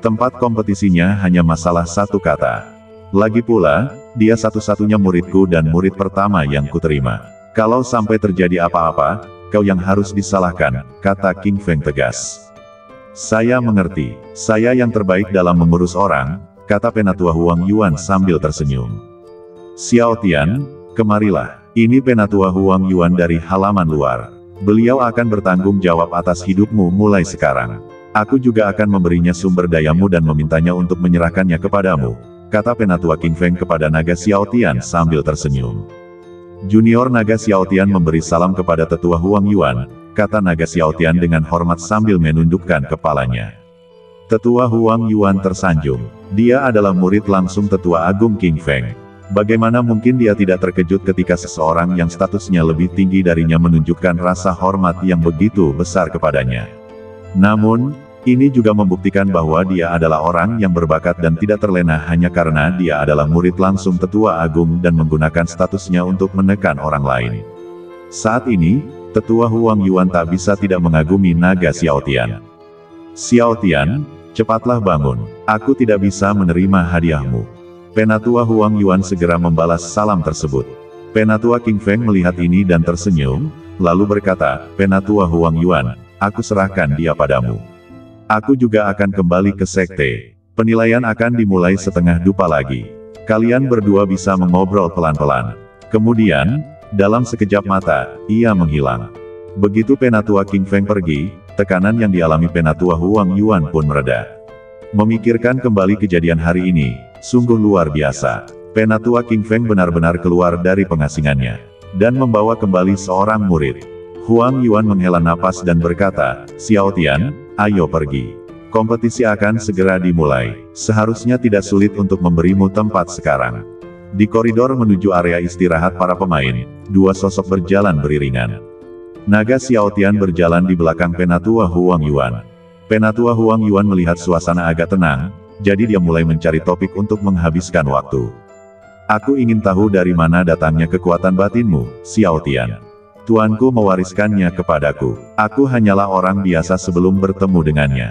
Tempat kompetisinya hanya masalah satu kata. Lagi pula, dia satu-satunya muridku dan murid pertama yang kuterima. Kalau sampai terjadi apa-apa, kau yang harus disalahkan," kata King Feng tegas. "Saya mengerti, saya yang terbaik dalam mengurus orang," kata Penatua Huang Yuan sambil tersenyum. "Xiao Tian, kemarilah. Ini Penatua Huang Yuan dari halaman luar. Beliau akan bertanggung jawab atas hidupmu mulai sekarang. Aku juga akan memberinya sumber dayamu dan memintanya untuk menyerahkannya kepadamu," kata Penatua King Feng kepada naga Xiao Tian sambil tersenyum. Junior naga Xiao Tian memberi salam kepada Tetua Huang Yuan, kata naga Xiao Tian dengan hormat sambil menundukkan kepalanya. Tetua Huang Yuan tersanjung. Dia adalah murid langsung Tetua Agung King Feng. Bagaimana mungkin dia tidak terkejut ketika seseorang yang statusnya lebih tinggi darinya menunjukkan rasa hormat yang begitu besar kepadanya. Namun, ini juga membuktikan bahwa dia adalah orang yang berbakat dan tidak terlena hanya karena dia adalah murid langsung Tetua Agung dan menggunakan statusnya untuk menekan orang lain. Saat ini, Tetua Huang Yuan tak bisa tidak mengagumi naga Xiao Tian. "Xiao Tian, cepatlah bangun. Aku tidak bisa menerima hadiahmu." Penatua Huang Yuan segera membalas salam tersebut. Penatua King Feng melihat ini dan tersenyum, lalu berkata, "Penatua Huang Yuan, aku serahkan dia padamu. Aku juga akan kembali ke sekte. Penilaian akan dimulai setengah dupa lagi. Kalian berdua bisa mengobrol pelan-pelan." Kemudian, dalam sekejap mata, ia menghilang. Begitu Penatua King Feng pergi, tekanan yang dialami Penatua Huang Yuan pun mereda. Memikirkan kembali kejadian hari ini, sungguh luar biasa. Penatua King Feng benar-benar keluar dari pengasingannya, dan membawa kembali seorang murid. Huang Yuan menghela napas dan berkata, "Xiao Tian, ayo pergi. Kompetisi akan segera dimulai. Seharusnya tidak sulit untuk memberimu tempat sekarang." Di koridor menuju area istirahat para pemain, dua sosok berjalan beriringan. Naga Xiao Tian berjalan di belakang Penatua Huang Yuan. Penatua Huang Yuan melihat suasana agak tenang, jadi dia mulai mencari topik untuk menghabiskan waktu. Aku ingin tahu dari mana datangnya kekuatan batinmu, Xiao Tian. Tuanku mewariskannya kepadaku. Aku hanyalah orang biasa sebelum bertemu dengannya.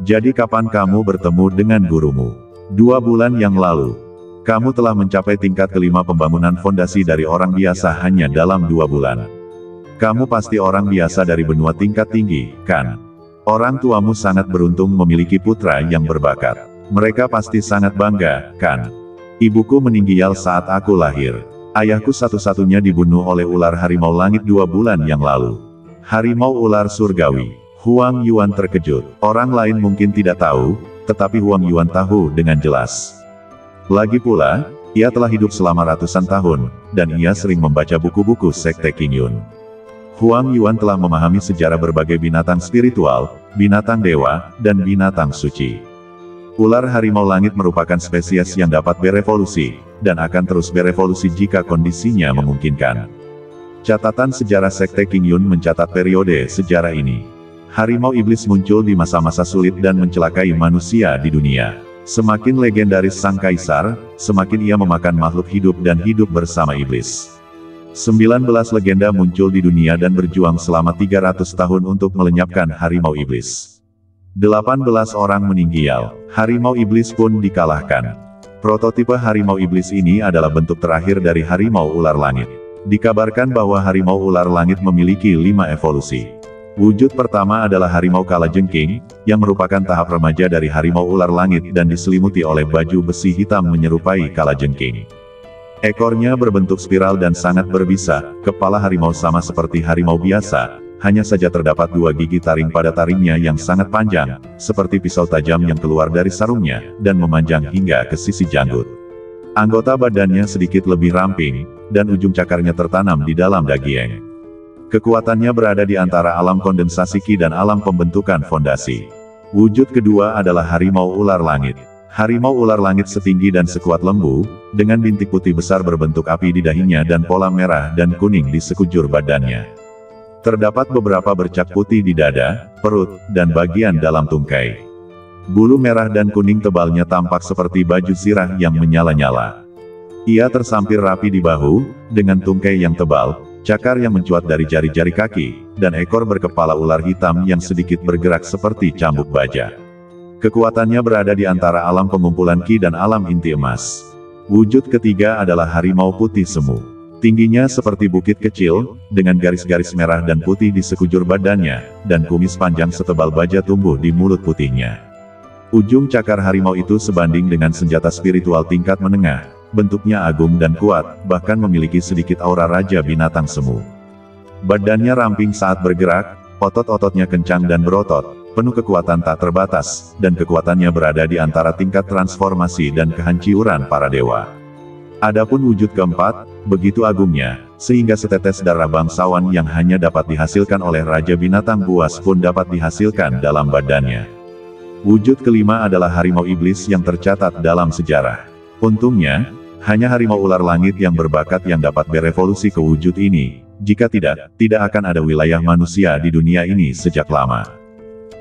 Jadi kapan kamu bertemu dengan gurumu? 2 bulan yang lalu. Kamu telah mencapai tingkat kelima pembangunan fondasi dari orang biasa hanya dalam 2 bulan. Kamu pasti orang biasa dari benua tingkat tinggi, kan? Orang tuamu sangat beruntung memiliki putra yang berbakat. Mereka pasti sangat bangga, kan? Ibuku meninggal saat aku lahir. Ayahku satu-satunya dibunuh oleh ular harimau langit 2 bulan yang lalu. Harimau ular surgawi. Huang Yuan terkejut. Orang lain mungkin tidak tahu, tetapi Huang Yuan tahu dengan jelas. Lagi pula, ia telah hidup selama ratusan tahun, dan ia sering membaca buku-buku Sekte Qingyun. Huang Yuan telah memahami sejarah berbagai binatang spiritual, binatang dewa, dan binatang suci. Ular harimau langit merupakan spesies yang dapat berevolusi, dan akan terus berevolusi jika kondisinya memungkinkan. Catatan sejarah Sekte Qingyun mencatat periode sejarah ini. Harimau iblis muncul di masa-masa sulit dan mencelakai manusia di dunia. Semakin legendaris sang kaisar, semakin ia memakan makhluk hidup dan hidup bersama iblis. 19 legenda muncul di dunia dan berjuang selama 300 tahun untuk melenyapkan harimau iblis. 18 orang meninggal, harimau iblis pun dikalahkan. Prototipe harimau iblis ini adalah bentuk terakhir dari harimau ular langit. Dikabarkan bahwa harimau ular langit memiliki 5 evolusi. Wujud pertama adalah harimau kalajengking, yang merupakan tahap remaja dari harimau ular langit dan diselimuti oleh baju besi hitam menyerupai kalajengking. Ekornya berbentuk spiral dan sangat berbisa, kepala harimau sama seperti harimau biasa, hanya saja terdapat 2 gigi taring pada taringnya yang sangat panjang, seperti pisau tajam yang keluar dari sarungnya, dan memanjang hingga ke sisi janggut. Anggota badannya sedikit lebih ramping, dan ujung cakarnya tertanam di dalam dagieng. Kekuatannya berada di antara alam kondensasi Qi dan alam pembentukan fondasi. Wujud kedua adalah harimau ular langit. Harimau ular langit setinggi dan sekuat lembu, dengan bintik putih besar berbentuk api di dahinya dan pola merah dan kuning di sekujur badannya. Terdapat beberapa bercak putih di dada, perut, dan bagian dalam tungkai. Bulu merah dan kuning tebalnya tampak seperti baju zirah yang menyala-nyala. Ia tersampir rapi di bahu, dengan tungkai yang tebal, cakar yang mencuat dari jari-jari kaki, dan ekor berkepala ular hitam yang sedikit bergerak seperti cambuk baja. Kekuatannya berada di antara alam pengumpulan Qi dan alam inti emas. Wujud ketiga adalah harimau putih semu. Tingginya seperti bukit kecil, dengan garis-garis merah dan putih di sekujur badannya, dan kumis panjang setebal baja tumbuh di mulut putihnya. Ujung cakar harimau itu sebanding dengan senjata spiritual tingkat menengah, bentuknya agung dan kuat, bahkan memiliki sedikit aura raja binatang semu. Badannya ramping saat bergerak, otot-ototnya kencang dan berotot, penuh kekuatan tak terbatas, dan kekuatannya berada di antara tingkat transformasi dan kehancuran para dewa. Adapun wujud keempat, begitu agungnya, sehingga setetes darah bangsawan yang hanya dapat dihasilkan oleh Raja Binatang Buas pun dapat dihasilkan dalam badannya. Wujud kelima adalah harimau iblis yang tercatat dalam sejarah. Untungnya, hanya harimau ular langit yang berbakat yang dapat berevolusi ke wujud ini, jika tidak akan ada wilayah manusia di dunia ini sejak lama.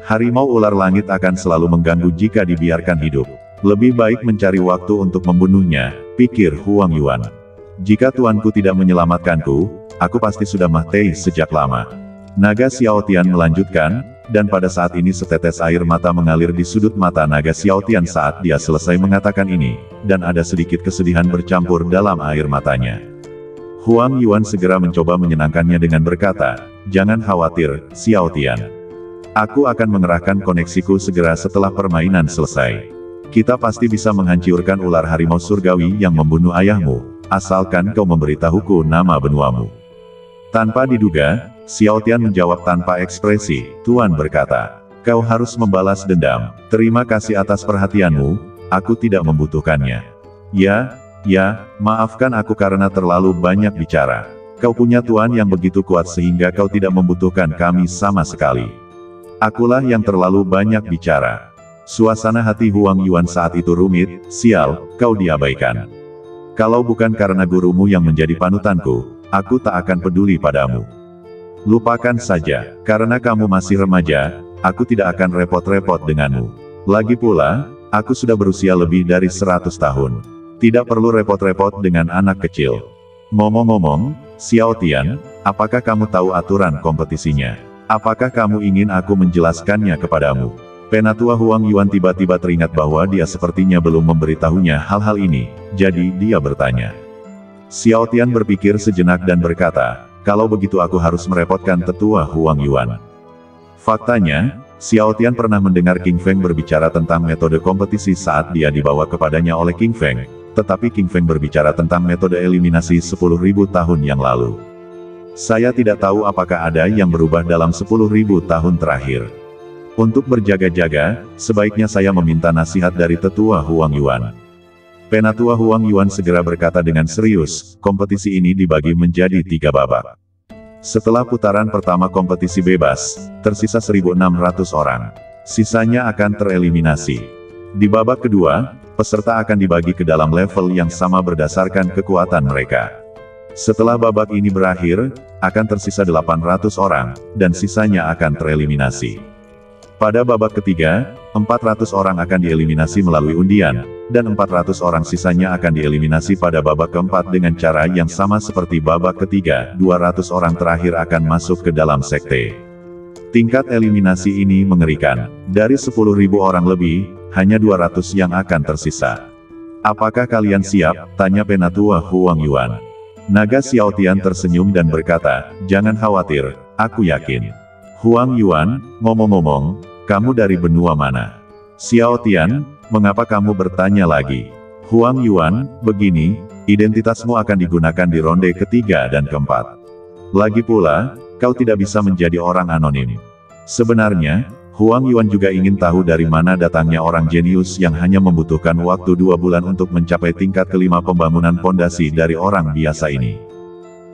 Harimau ular langit akan selalu mengganggu jika dibiarkan hidup. Lebih baik mencari waktu untuk membunuhnya, pikir Huang Yuan. Jika tuanku tidak menyelamatkanku, aku pasti sudah mati sejak lama. Naga Xiao Tian melanjutkan, dan pada saat ini setetes air mata mengalir di sudut mata naga Xiao Tian saat dia selesai mengatakan ini, dan ada sedikit kesedihan bercampur dalam air matanya. Huang Yuan segera mencoba menyenangkannya dengan berkata, "Jangan khawatir, Xiao Tian. Aku akan mengerahkan koneksiku segera setelah permainan selesai. Kita pasti bisa menghancurkan ular harimau surgawi yang membunuh ayahmu, asalkan kau memberitahuku nama benuamu." Tanpa diduga, Xiao Tian menjawab tanpa ekspresi. Tuan berkata, "Kau harus membalas dendam. Terima kasih atas perhatianmu, aku tidak membutuhkannya." Ya, maafkan aku karena terlalu banyak bicara. Kau punya tuan yang begitu kuat sehingga kau tidak membutuhkan kami sama sekali. Akulah yang terlalu banyak bicara. Suasana hati Huang Yuan saat itu rumit. Sial, kau diabaikan. Kalau bukan karena gurumu yang menjadi panutanku, aku tak akan peduli padamu. Lupakan saja, karena kamu masih remaja, aku tidak akan repot-repot denganmu. Lagi pula, aku sudah berusia lebih dari 100 tahun. Tidak perlu repot-repot dengan anak kecil. Ngomong-ngomong, Xiao Tian, apakah kamu tahu aturan kompetisinya? Apakah kamu ingin aku menjelaskannya kepadamu? Penatua Huang Yuan tiba-tiba teringat bahwa dia sepertinya belum memberitahunya hal-hal ini, jadi dia bertanya. Xiao Tian berpikir sejenak dan berkata, kalau begitu aku harus merepotkan tetua Huang Yuan. Faktanya, Xiao Tian pernah mendengar King Feng berbicara tentang metode kompetisi saat dia dibawa kepadanya oleh King Feng, tetapi King Feng berbicara tentang metode eliminasi 10.000 tahun yang lalu. Saya tidak tahu apakah ada yang berubah dalam 10.000 tahun terakhir. Untuk berjaga-jaga, sebaiknya saya meminta nasihat dari tetua Huang Yuan. Penatua Huang Yuan segera berkata dengan serius, kompetisi ini dibagi menjadi 3 babak. Setelah putaran pertama kompetisi bebas, tersisa 1.600 orang. Sisanya akan tereliminasi. Di babak kedua, peserta akan dibagi ke dalam level yang sama berdasarkan kekuatan mereka. Setelah babak ini berakhir, akan tersisa 800 orang, dan sisanya akan tereliminasi. Pada babak ketiga, 400 orang akan dieliminasi melalui undian, dan 400 orang sisanya akan dieliminasi pada babak keempat dengan cara yang sama seperti babak ketiga, 200 orang terakhir akan masuk ke dalam sekte. Tingkat eliminasi ini mengerikan. Dari 10.000 orang lebih, hanya 200 yang akan tersisa. Apakah kalian siap? Tanya Penatua Huang Yuan. Naga Xiao Tian tersenyum dan berkata, jangan khawatir, aku yakin. Huang Yuan, ngomong-ngomong, kamu dari benua mana? Xiao Tian, mengapa kamu bertanya lagi? Huang Yuan, begini, identitasmu akan digunakan di ronde ketiga dan keempat. Lagi pula, kau tidak bisa menjadi orang anonim. Sebenarnya, Huang Yuan juga ingin tahu dari mana datangnya orang jenius yang hanya membutuhkan waktu 2 bulan untuk mencapai tingkat kelima pembangunan fondasi dari orang biasa ini.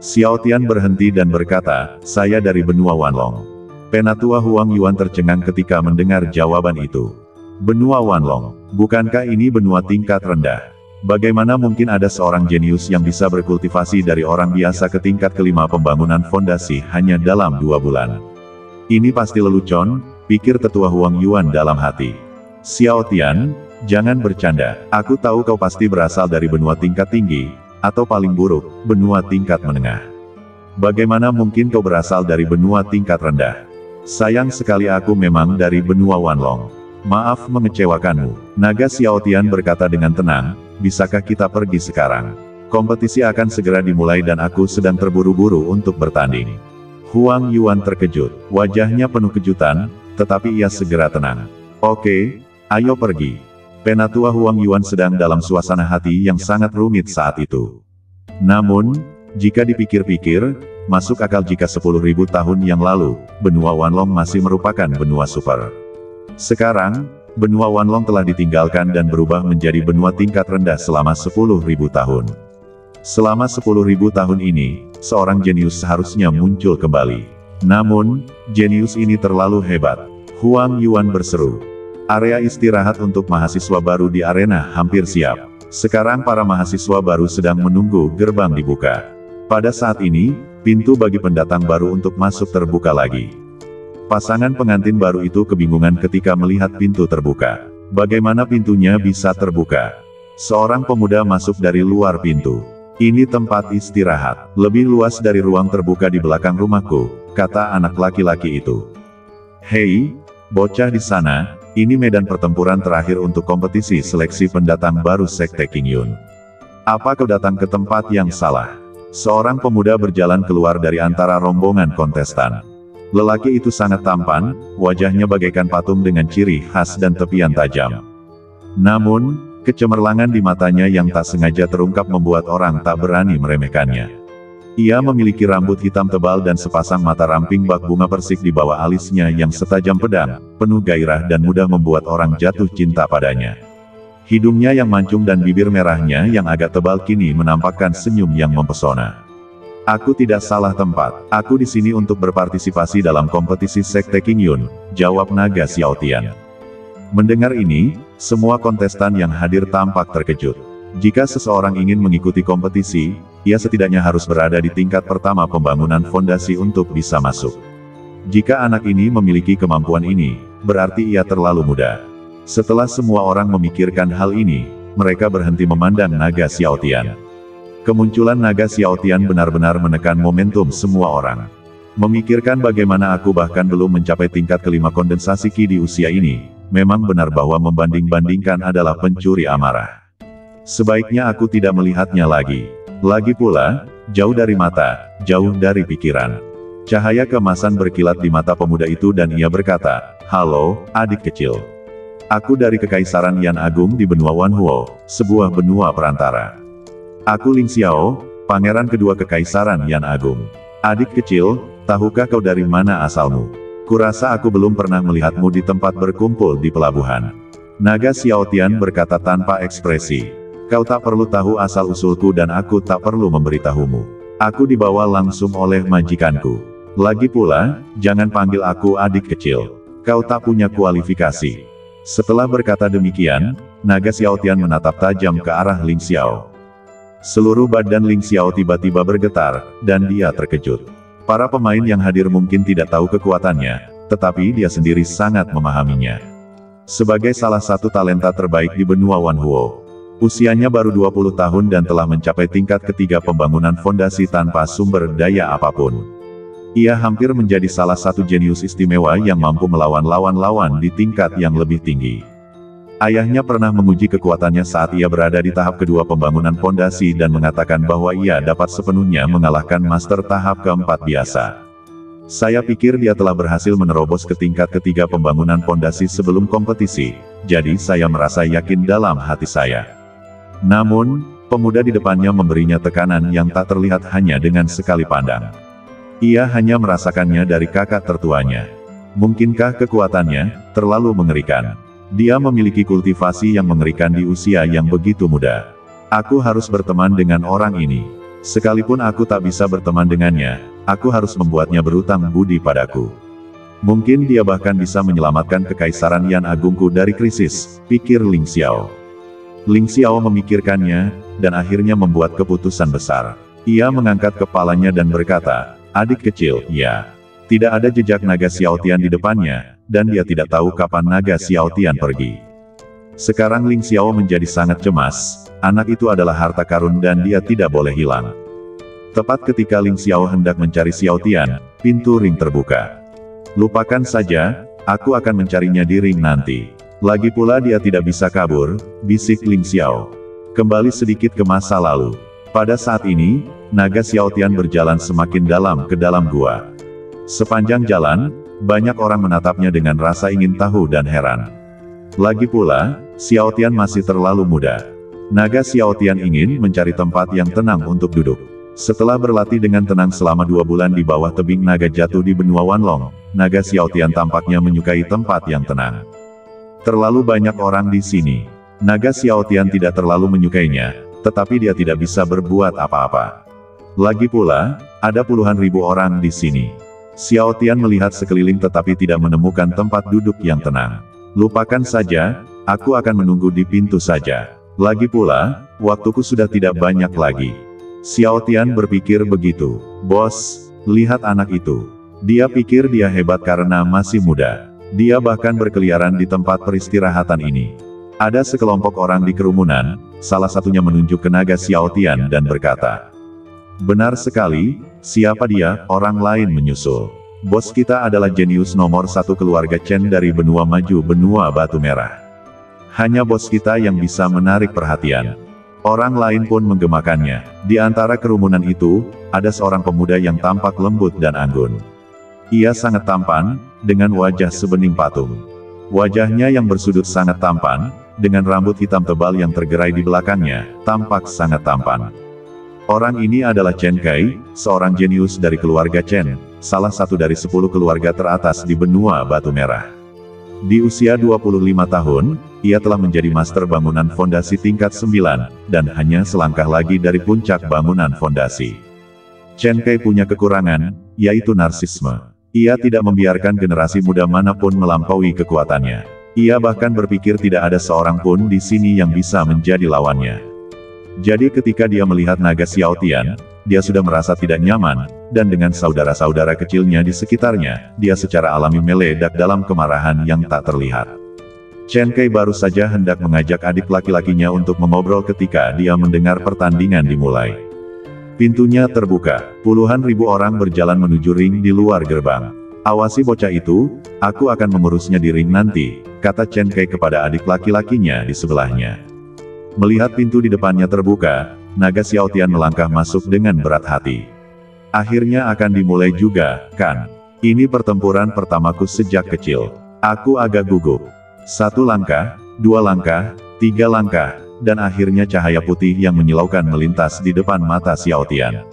Xiao Tian berhenti dan berkata, saya dari benua Wanlong. Penatua Huang Yuan tercengang ketika mendengar jawaban itu. Benua Wanlong, bukankah ini benua tingkat rendah? Bagaimana mungkin ada seorang jenius yang bisa berkultivasi dari orang biasa ke tingkat kelima pembangunan fondasi hanya dalam 2 bulan? Ini pasti lelucon, pikir tetua Huang Yuan dalam hati. Xiao Tian, jangan bercanda, aku tahu kau pasti berasal dari benua tingkat tinggi, atau paling buruk, benua tingkat menengah. Bagaimana mungkin kau berasal dari benua tingkat rendah? Sayang sekali aku memang dari benua Wanlong. Maaf mengecewakanmu. Naga Xiao Tian berkata dengan tenang, bisakah kita pergi sekarang? Kompetisi akan segera dimulai dan aku sedang terburu-buru untuk bertanding. Huang Yuan terkejut, wajahnya penuh kejutan, tetapi ia segera tenang. Oke, ayo pergi. Penatua Huang Yuan sedang dalam suasana hati yang sangat rumit saat itu. Namun, jika dipikir-pikir, masuk akal jika 10.000 tahun yang lalu, benua Wanlong masih merupakan benua super. Sekarang, benua Wanlong telah ditinggalkan dan berubah menjadi benua tingkat rendah selama 10.000 tahun. Selama 10.000 tahun ini, seorang jenius seharusnya muncul kembali. Namun, jenius ini terlalu hebat. Huang Yuan berseru. Area istirahat untuk mahasiswa baru di arena hampir siap. Sekarang para mahasiswa baru sedang menunggu gerbang dibuka. Pada saat ini, pintu bagi pendatang baru untuk masuk terbuka lagi. Pasangan pengantin baru itu kebingungan ketika melihat pintu terbuka. Bagaimana pintunya bisa terbuka? Seorang pemuda masuk dari luar pintu. Ini tempat istirahat, lebih luas dari ruang terbuka di belakang rumahku, kata anak laki-laki itu. Hei, bocah di sana, ini medan pertempuran terakhir untuk kompetisi seleksi pendatang baru Sekte King Yun. Apa kau datang ke tempat yang salah? Seorang pemuda berjalan keluar dari antara rombongan kontestan. Lelaki itu sangat tampan, wajahnya bagaikan patung dengan ciri khas dan tepian tajam. Namun, kecemerlangan di matanya yang tak sengaja terungkap membuat orang tak berani meremehkannya. Ia memiliki rambut hitam tebal dan sepasang mata ramping bak bunga persik di bawah alisnya yang setajam pedang, penuh gairah dan mudah membuat orang jatuh cinta padanya. Hidungnya yang mancung dan bibir merahnya yang agak tebal kini menampakkan senyum yang mempesona. Aku tidak salah tempat, aku di sini untuk berpartisipasi dalam kompetisi Sekte King Yun, jawab naga Xiao Tian. Mendengar ini, semua kontestan yang hadir tampak terkejut. Jika seseorang ingin mengikuti kompetisi, ia setidaknya harus berada di tingkat pertama pembangunan fondasi untuk bisa masuk. Jika anak ini memiliki kemampuan ini, berarti ia terlalu muda. Setelah semua orang memikirkan hal ini, mereka berhenti memandang naga Xiao Tian. Kemunculan naga Xiao Tian benar-benar menekan momentum semua orang. Memikirkan bagaimana aku bahkan belum mencapai tingkat kelima kondensasi Qi di usia ini, memang benar bahwa membanding-bandingkan adalah pencuri amarah. Sebaiknya aku tidak melihatnya lagi. Lagi pula, jauh dari mata, jauh dari pikiran. Cahaya keemasan berkilat di mata pemuda itu dan ia berkata, "Halo, adik kecil. Aku dari Kekaisaran Yan Agung di benua Wanhuo, sebuah benua perantara. Aku Ling Xiao, pangeran kedua Kekaisaran Yan Agung. Adik kecil, tahukah kau dari mana asalmu? Kurasa aku belum pernah melihatmu di tempat berkumpul di pelabuhan." Naga Xiao Tian berkata tanpa ekspresi, "Kau tak perlu tahu asal-usulku dan aku tak perlu memberitahumu. Aku dibawa langsung oleh majikanku. Lagi pula, jangan panggil aku adik kecil. Kau tak punya kualifikasi." Setelah berkata demikian, naga Xiao Tian menatap tajam ke arah Ling Xiao. Seluruh badan Ling Xiao tiba-tiba bergetar, dan dia terkejut. Para pemain yang hadir mungkin tidak tahu kekuatannya, tetapi dia sendiri sangat memahaminya. Sebagai salah satu talenta terbaik di benua Wanhuo, usianya baru 20 tahun dan telah mencapai tingkat ketiga pembangunan fondasi tanpa sumber daya apapun. Ia hampir menjadi salah satu jenius istimewa yang mampu melawan lawan-lawan di tingkat yang lebih tinggi. Ayahnya pernah menguji kekuatannya saat ia berada di tahap kedua pembangunan fondasi dan mengatakan bahwa ia dapat sepenuhnya mengalahkan master tahap keempat biasa. Saya pikir dia telah berhasil menerobos ke tingkat ketiga pembangunan fondasi sebelum kompetisi, jadi saya merasa yakin dalam hati saya. Namun, pemuda di depannya memberinya tekanan yang tak terlihat hanya dengan sekali pandang. Ia hanya merasakannya dari kakak tertuanya. Mungkinkah kekuatannya terlalu mengerikan? Dia memiliki kultivasi yang mengerikan di usia yang begitu muda. Aku harus berteman dengan orang ini. Sekalipun aku tak bisa berteman dengannya, aku harus membuatnya berutang budi padaku. Mungkin dia bahkan bisa menyelamatkan Kekaisaran Yan Agungku dari krisis, pikir Ling Xiao. Ling Xiao memikirkannya, dan akhirnya membuat keputusan besar. Ia mengangkat kepalanya dan berkata, "Adik kecil, ya. Tidak ada jejak naga Xiao Tian di depannya, dan dia tidak tahu kapan naga Xiao Tian pergi." Sekarang Ling Xiao menjadi sangat cemas, anak itu adalah harta karun dan dia tidak boleh hilang. Tepat ketika Ling Xiao hendak mencari Xiao Tian, pintu ring terbuka. "Lupakan saja, aku akan mencarinya di ring nanti. Lagi pula dia tidak bisa kabur," bisik Ling Xiao. Kembali sedikit ke masa lalu. Pada saat ini, naga Xiao Tian berjalan semakin dalam ke dalam gua. Sepanjang jalan, banyak orang menatapnya dengan rasa ingin tahu dan heran. Lagi pula, Xiao Tian masih terlalu muda. Naga Xiao Tian ingin mencari tempat yang tenang untuk duduk. Setelah berlatih dengan tenang selama 2 bulan di bawah tebing naga jatuh di benua Wanlong, naga Xiao Tian tampaknya menyukai tempat yang tenang. Terlalu banyak orang di sini. Naga Xiao Tian tidak terlalu menyukainya, tetapi dia tidak bisa berbuat apa-apa. Lagi pula, ada puluhan ribu orang di sini. Xiao Tian melihat sekeliling tetapi tidak menemukan tempat duduk yang tenang. "Lupakan saja, aku akan menunggu di pintu saja. Lagi pula, waktuku sudah tidak banyak lagi." Xiao Tian berpikir begitu. "Bos, lihat anak itu. Dia pikir dia hebat karena masih muda. Dia bahkan berkeliaran di tempat peristirahatan ini." Ada sekelompok orang di kerumunan, salah satunya menunjuk ke naga Xiao Tian dan berkata, "Benar sekali, siapa dia?" Orang lain menyusul. "Bos kita adalah jenius nomor 1 keluarga Chen dari benua maju benua batu merah. Hanya bos kita yang bisa menarik perhatian." Orang lain pun menggemakannya. Di antara kerumunan itu, ada seorang pemuda yang tampak lembut dan anggun. Ia sangat tampan, dengan wajah sebening patung. Wajahnya yang bersudut sangat tampan, dengan rambut hitam tebal yang tergerai di belakangnya, tampak sangat tampan. Orang ini adalah Chen Kai, seorang jenius dari keluarga Chen, salah satu dari 10 keluarga teratas di benua batu merah. Di usia 25 tahun, ia telah menjadi master bangunan fondasi tingkat 9, dan hanya selangkah lagi dari puncak bangunan fondasi. Chen Kai punya kekurangan, yaitu narsisme. Ia tidak membiarkan generasi muda manapun melampaui kekuatannya. Ia bahkan berpikir tidak ada seorang pun di sini yang bisa menjadi lawannya. Jadi ketika dia melihat naga Xiao Tian, dia sudah merasa tidak nyaman, dan dengan saudara-saudara kecilnya di sekitarnya, dia secara alami meledak dalam kemarahan yang tak terlihat. Chen Kai baru saja hendak mengajak adik laki-lakinya untuk mengobrol ketika dia mendengar pertandingan dimulai. Pintunya terbuka, puluhan ribu orang berjalan menuju ring di luar gerbang. "Awasi bocah itu, aku akan mengurusnya di ring nanti," kata Chen Kai kepada adik laki-lakinya di sebelahnya. Melihat pintu di depannya terbuka, naga Xiao Tian melangkah masuk dengan berat hati. "Akhirnya akan dimulai juga, kan? Ini pertempuran pertamaku sejak kecil. Aku agak gugup. 1 langkah, 2 langkah, 3 langkah, dan akhirnya cahaya putih yang menyilaukan melintas di depan mata Xiao Tian.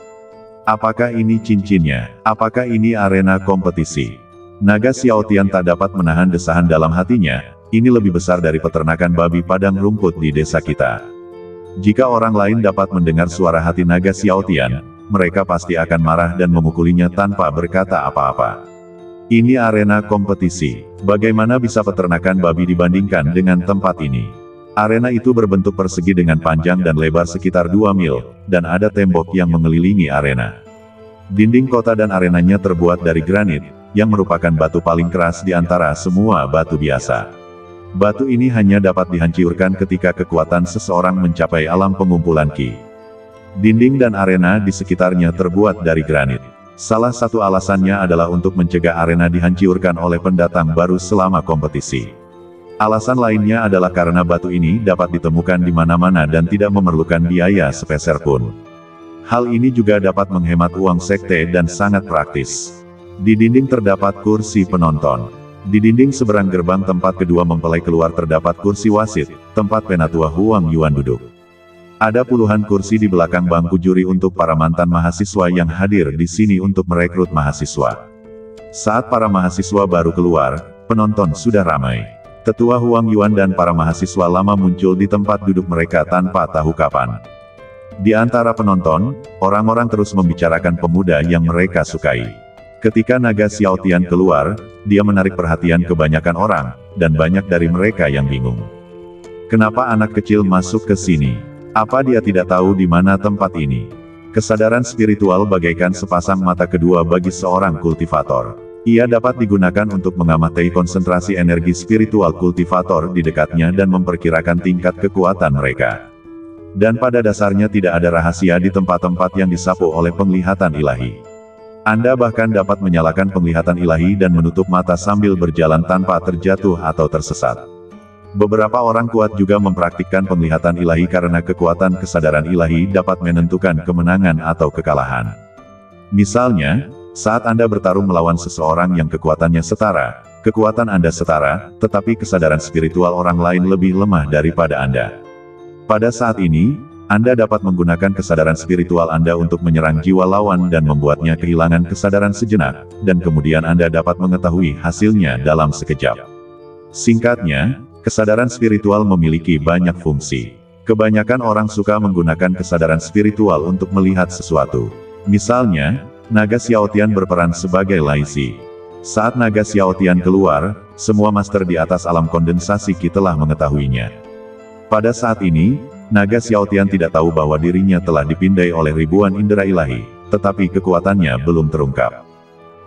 Apakah ini cincinnya? Apakah ini arena kompetisi?" Naga Xiao Tian tak dapat menahan desahan dalam hatinya. Ini lebih besar dari peternakan babi padang rumput di desa kita. Jika orang lain dapat mendengar suara hati naga Xiao Tian, mereka pasti akan marah dan memukulinya tanpa berkata apa-apa. Ini arena kompetisi. Bagaimana bisa peternakan babi dibandingkan dengan tempat ini? Arena itu berbentuk persegi dengan panjang dan lebar sekitar 2 mil, dan ada tembok yang mengelilingi arena. Dinding kota dan arenanya terbuat dari granit, yang merupakan batu paling keras di antara semua batu biasa. Batu ini hanya dapat dihancurkan ketika kekuatan seseorang mencapai alam pengumpulan Qi. Dinding dan arena di sekitarnya terbuat dari granit. Salah satu alasannya adalah untuk mencegah arena dihancurkan oleh pendatang baru selama kompetisi. Alasan lainnya adalah karena batu ini dapat ditemukan di mana-mana dan tidak memerlukan biaya sepeser pun. Hal ini juga dapat menghemat uang sekte dan sangat praktis. Di dinding terdapat kursi penonton. Di dinding seberang gerbang tempat kedua mempelai keluar terdapat kursi wasit, tempat Penatua Huang Yuan duduk. Ada puluhan kursi di belakang bangku juri untuk para mantan mahasiswa yang hadir di sini untuk merekrut mahasiswa. Saat para mahasiswa baru keluar, penonton sudah ramai. Tetua Huang Yuan dan para mahasiswa lama muncul di tempat duduk mereka tanpa tahu kapan. Di antara penonton, orang-orang terus membicarakan pemuda yang mereka sukai. Ketika naga Xiao Tian keluar, dia menarik perhatian kebanyakan orang, dan banyak dari mereka yang bingung. Kenapa anak kecil masuk ke sini? Apa dia tidak tahu di mana tempat ini? Kesadaran spiritual bagaikan sepasang mata kedua bagi seorang kultivator. Ia dapat digunakan untuk mengamati konsentrasi energi spiritual kultivator di dekatnya dan memperkirakan tingkat kekuatan mereka. Dan pada dasarnya tidak ada rahasia di tempat-tempat yang disapu oleh penglihatan ilahi. Anda bahkan dapat menyalakan penglihatan ilahi dan menutup mata sambil berjalan tanpa terjatuh atau tersesat. Beberapa orang kuat juga mempraktikkan penglihatan ilahi karena kekuatan kesadaran ilahi dapat menentukan kemenangan atau kekalahan. Misalnya, saat Anda bertarung melawan seseorang yang kekuatannya setara, kekuatan Anda setara, tetapi kesadaran spiritual orang lain lebih lemah daripada Anda. Pada saat ini, Anda dapat menggunakan kesadaran spiritual Anda untuk menyerang jiwa lawan dan membuatnya kehilangan kesadaran sejenak, dan kemudian Anda dapat mengetahui hasilnya dalam sekejap. Singkatnya, kesadaran spiritual memiliki banyak fungsi. Kebanyakan orang suka menggunakan kesadaran spiritual untuk melihat sesuatu. Misalnya, naga Xiao Tian berperan sebagai Lai Si. Saat naga Xiao Tian keluar, semua master di atas alam kondensasi Qi telah mengetahuinya. Pada saat ini, naga Xiao Tian tidak tahu bahwa dirinya telah dipindai oleh ribuan indera ilahi, tetapi kekuatannya belum terungkap.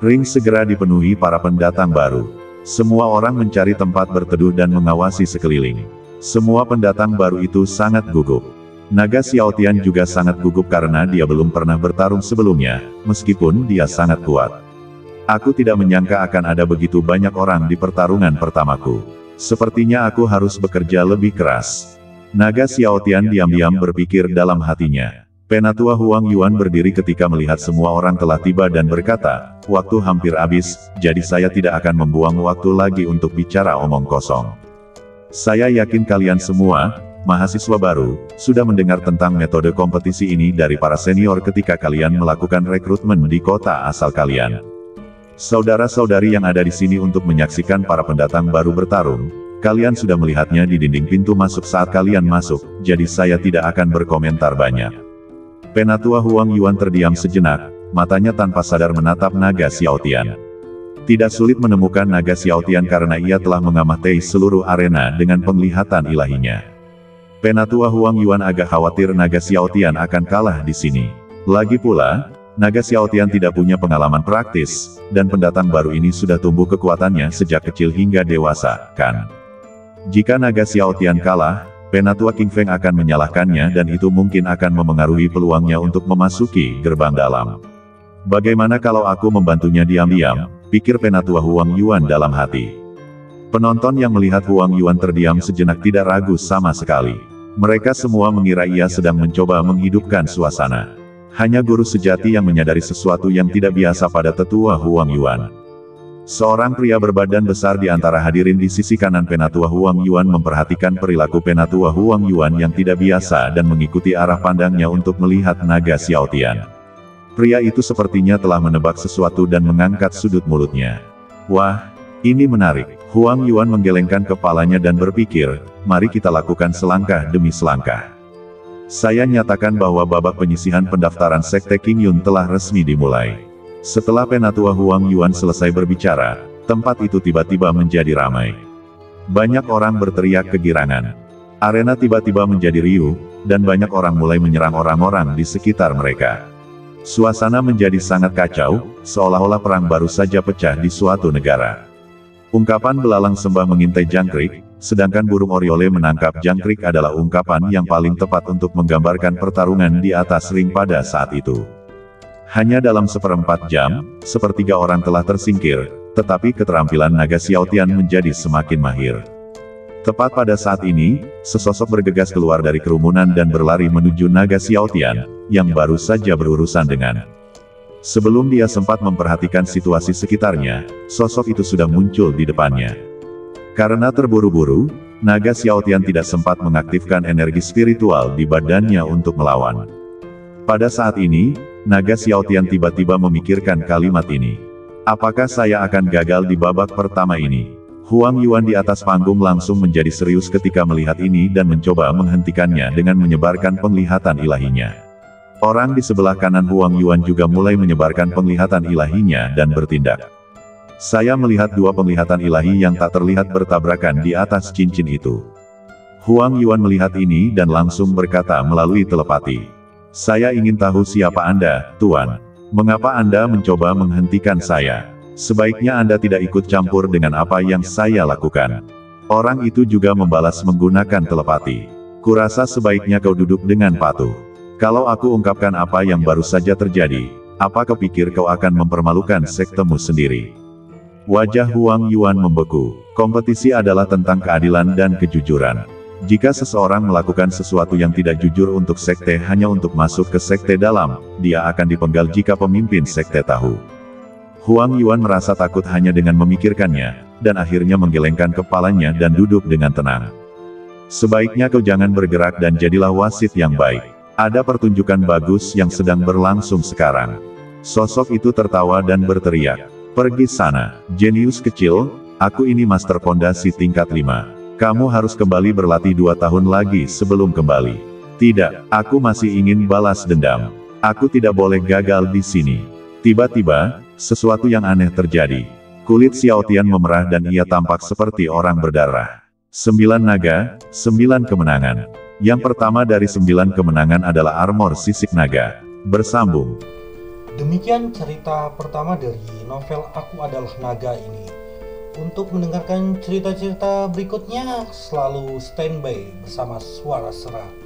Ring segera dipenuhi para pendatang baru. Semua orang mencari tempat berteduh dan mengawasi sekeliling. Semua pendatang baru itu sangat gugup. Naga Xiao Tian juga sangat gugup karena dia belum pernah bertarung sebelumnya, meskipun dia sangat kuat. Aku tidak menyangka akan ada begitu banyak orang di pertarungan pertamaku. Sepertinya aku harus bekerja lebih keras. Naga Xiao Tian diam-diam berpikir dalam hatinya. Penatua Huang Yuan berdiri ketika melihat semua orang telah tiba dan berkata, "Waktu hampir habis, jadi saya tidak akan membuang waktu lagi untuk bicara omong kosong. Saya yakin kalian semua, mahasiswa baru, sudah mendengar tentang metode kompetisi ini dari para senior ketika kalian melakukan rekrutmen di kota asal kalian. Saudara-saudari yang ada di sini untuk menyaksikan para pendatang baru bertarung, kalian sudah melihatnya di dinding pintu masuk saat kalian masuk, jadi saya tidak akan berkomentar banyak." Penatua Huang Yuan terdiam sejenak, matanya tanpa sadar menatap naga Xiao Tian. Tidak sulit menemukan naga Xiao Tian karena ia telah mengamati seluruh arena dengan penglihatan ilahinya. Penatua Huang Yuan agak khawatir naga Xiao Tian akan kalah di sini. Lagi pula, naga Xiaotian tidak punya pengalaman praktis, dan pendatang baru ini sudah tumbuh kekuatannya sejak kecil hingga dewasa, kan? Jika naga Xiaotian kalah, Penatua King Feng akan menyalahkannya dan itu mungkin akan memengaruhi peluangnya untuk memasuki gerbang dalam. Bagaimana kalau aku membantunya diam-diam, pikir Penatua Huang Yuan dalam hati. Penonton yang melihat Huang Yuan terdiam sejenak tidak ragu sama sekali. Mereka semua mengira ia sedang mencoba menghidupkan suasana. Hanya guru sejati yang menyadari sesuatu yang tidak biasa pada tetua Huang Yuan. Seorang pria berbadan besar di antara hadirin di sisi kanan Penatua Huang Yuan memperhatikan perilaku Penatua Huang Yuan yang tidak biasa dan mengikuti arah pandangnya untuk melihat naga Xiaotian. Pria itu sepertinya telah menebak sesuatu dan mengangkat sudut mulutnya. Wah, ini menarik. Huang Yuan menggelengkan kepalanya dan berpikir, mari kita lakukan selangkah demi selangkah. Saya nyatakan bahwa babak penyisihan pendaftaran Sekte King Yun telah resmi dimulai. Setelah Penatua Huang Yuan selesai berbicara, tempat itu tiba-tiba menjadi ramai. Banyak orang berteriak kegirangan. Arena tiba-tiba menjadi riuh, dan banyak orang mulai menyerang orang-orang di sekitar mereka. Suasana menjadi sangat kacau, seolah-olah perang baru saja pecah di suatu negara. Ungkapan belalang sembah mengintai jangkrik, sedangkan burung oriole menangkap jangkrik adalah ungkapan yang paling tepat untuk menggambarkan pertarungan di atas ring pada saat itu. Hanya dalam seperempat jam, sepertiga orang telah tersingkir, tetapi keterampilan naga Xiaotian menjadi semakin mahir. Tepat pada saat ini, sesosok bergegas keluar dari kerumunan dan berlari menuju naga Xiaotian, yang baru saja berurusan dengan. Sebelum dia sempat memperhatikan situasi sekitarnya, sosok itu sudah muncul di depannya. Karena terburu-buru, naga Xiaotian tidak sempat mengaktifkan energi spiritual di badannya untuk melawan. Pada saat ini, naga Xiaotian tiba-tiba memikirkan kalimat ini. Apakah saya akan gagal di babak pertama ini? Huang Yuan di atas panggung langsung menjadi serius ketika melihat ini dan mencoba menghentikannya dengan menyebarkan penglihatan ilahinya. Orang di sebelah kanan Huang Yuan juga mulai menyebarkan penglihatan ilahinya dan bertindak. Saya melihat dua penglihatan ilahi yang tak terlihat bertabrakan di atas cincin itu. Huang Yuan melihat ini dan langsung berkata melalui telepati. Saya ingin tahu siapa Anda, Tuan. Mengapa Anda mencoba menghentikan saya? Sebaiknya Anda tidak ikut campur dengan apa yang saya lakukan. Orang itu juga membalas menggunakan telepati. Kurasa sebaiknya kau duduk dengan patuh. Kalau aku ungkapkan apa yang baru saja terjadi, apa kau pikir kau akan mempermalukan sektemu sendiri? Wajah Huang Yuan membeku. Kompetisi adalah tentang keadilan dan kejujuran. Jika seseorang melakukan sesuatu yang tidak jujur untuk sekte hanya untuk masuk ke sekte dalam, dia akan dipenggal jika pemimpin sekte tahu. Huang Yuan merasa takut hanya dengan memikirkannya, dan akhirnya menggelengkan kepalanya dan duduk dengan tenang. Sebaiknya kau jangan bergerak dan jadilah wasit yang baik. Ada pertunjukan bagus yang sedang berlangsung sekarang. Sosok itu tertawa dan berteriak. Pergi sana, jenius kecil, aku ini master pondasi tingkat 5. Kamu harus kembali berlatih 2 tahun lagi sebelum kembali. Tidak, aku masih ingin balas dendam. Aku tidak boleh gagal di sini. Tiba-tiba, sesuatu yang aneh terjadi. Kulit Xiaotian memerah dan ia tampak seperti orang berdarah. 9 naga, 9 kemenangan. Yang pertama dari 9 kemenangan adalah armor sisik naga. Bersambung. Demikian cerita pertama dari novel Aku Adalah Naga ini. Untuk mendengarkan cerita-cerita berikutnya, selalu standby bersama Suara Serak.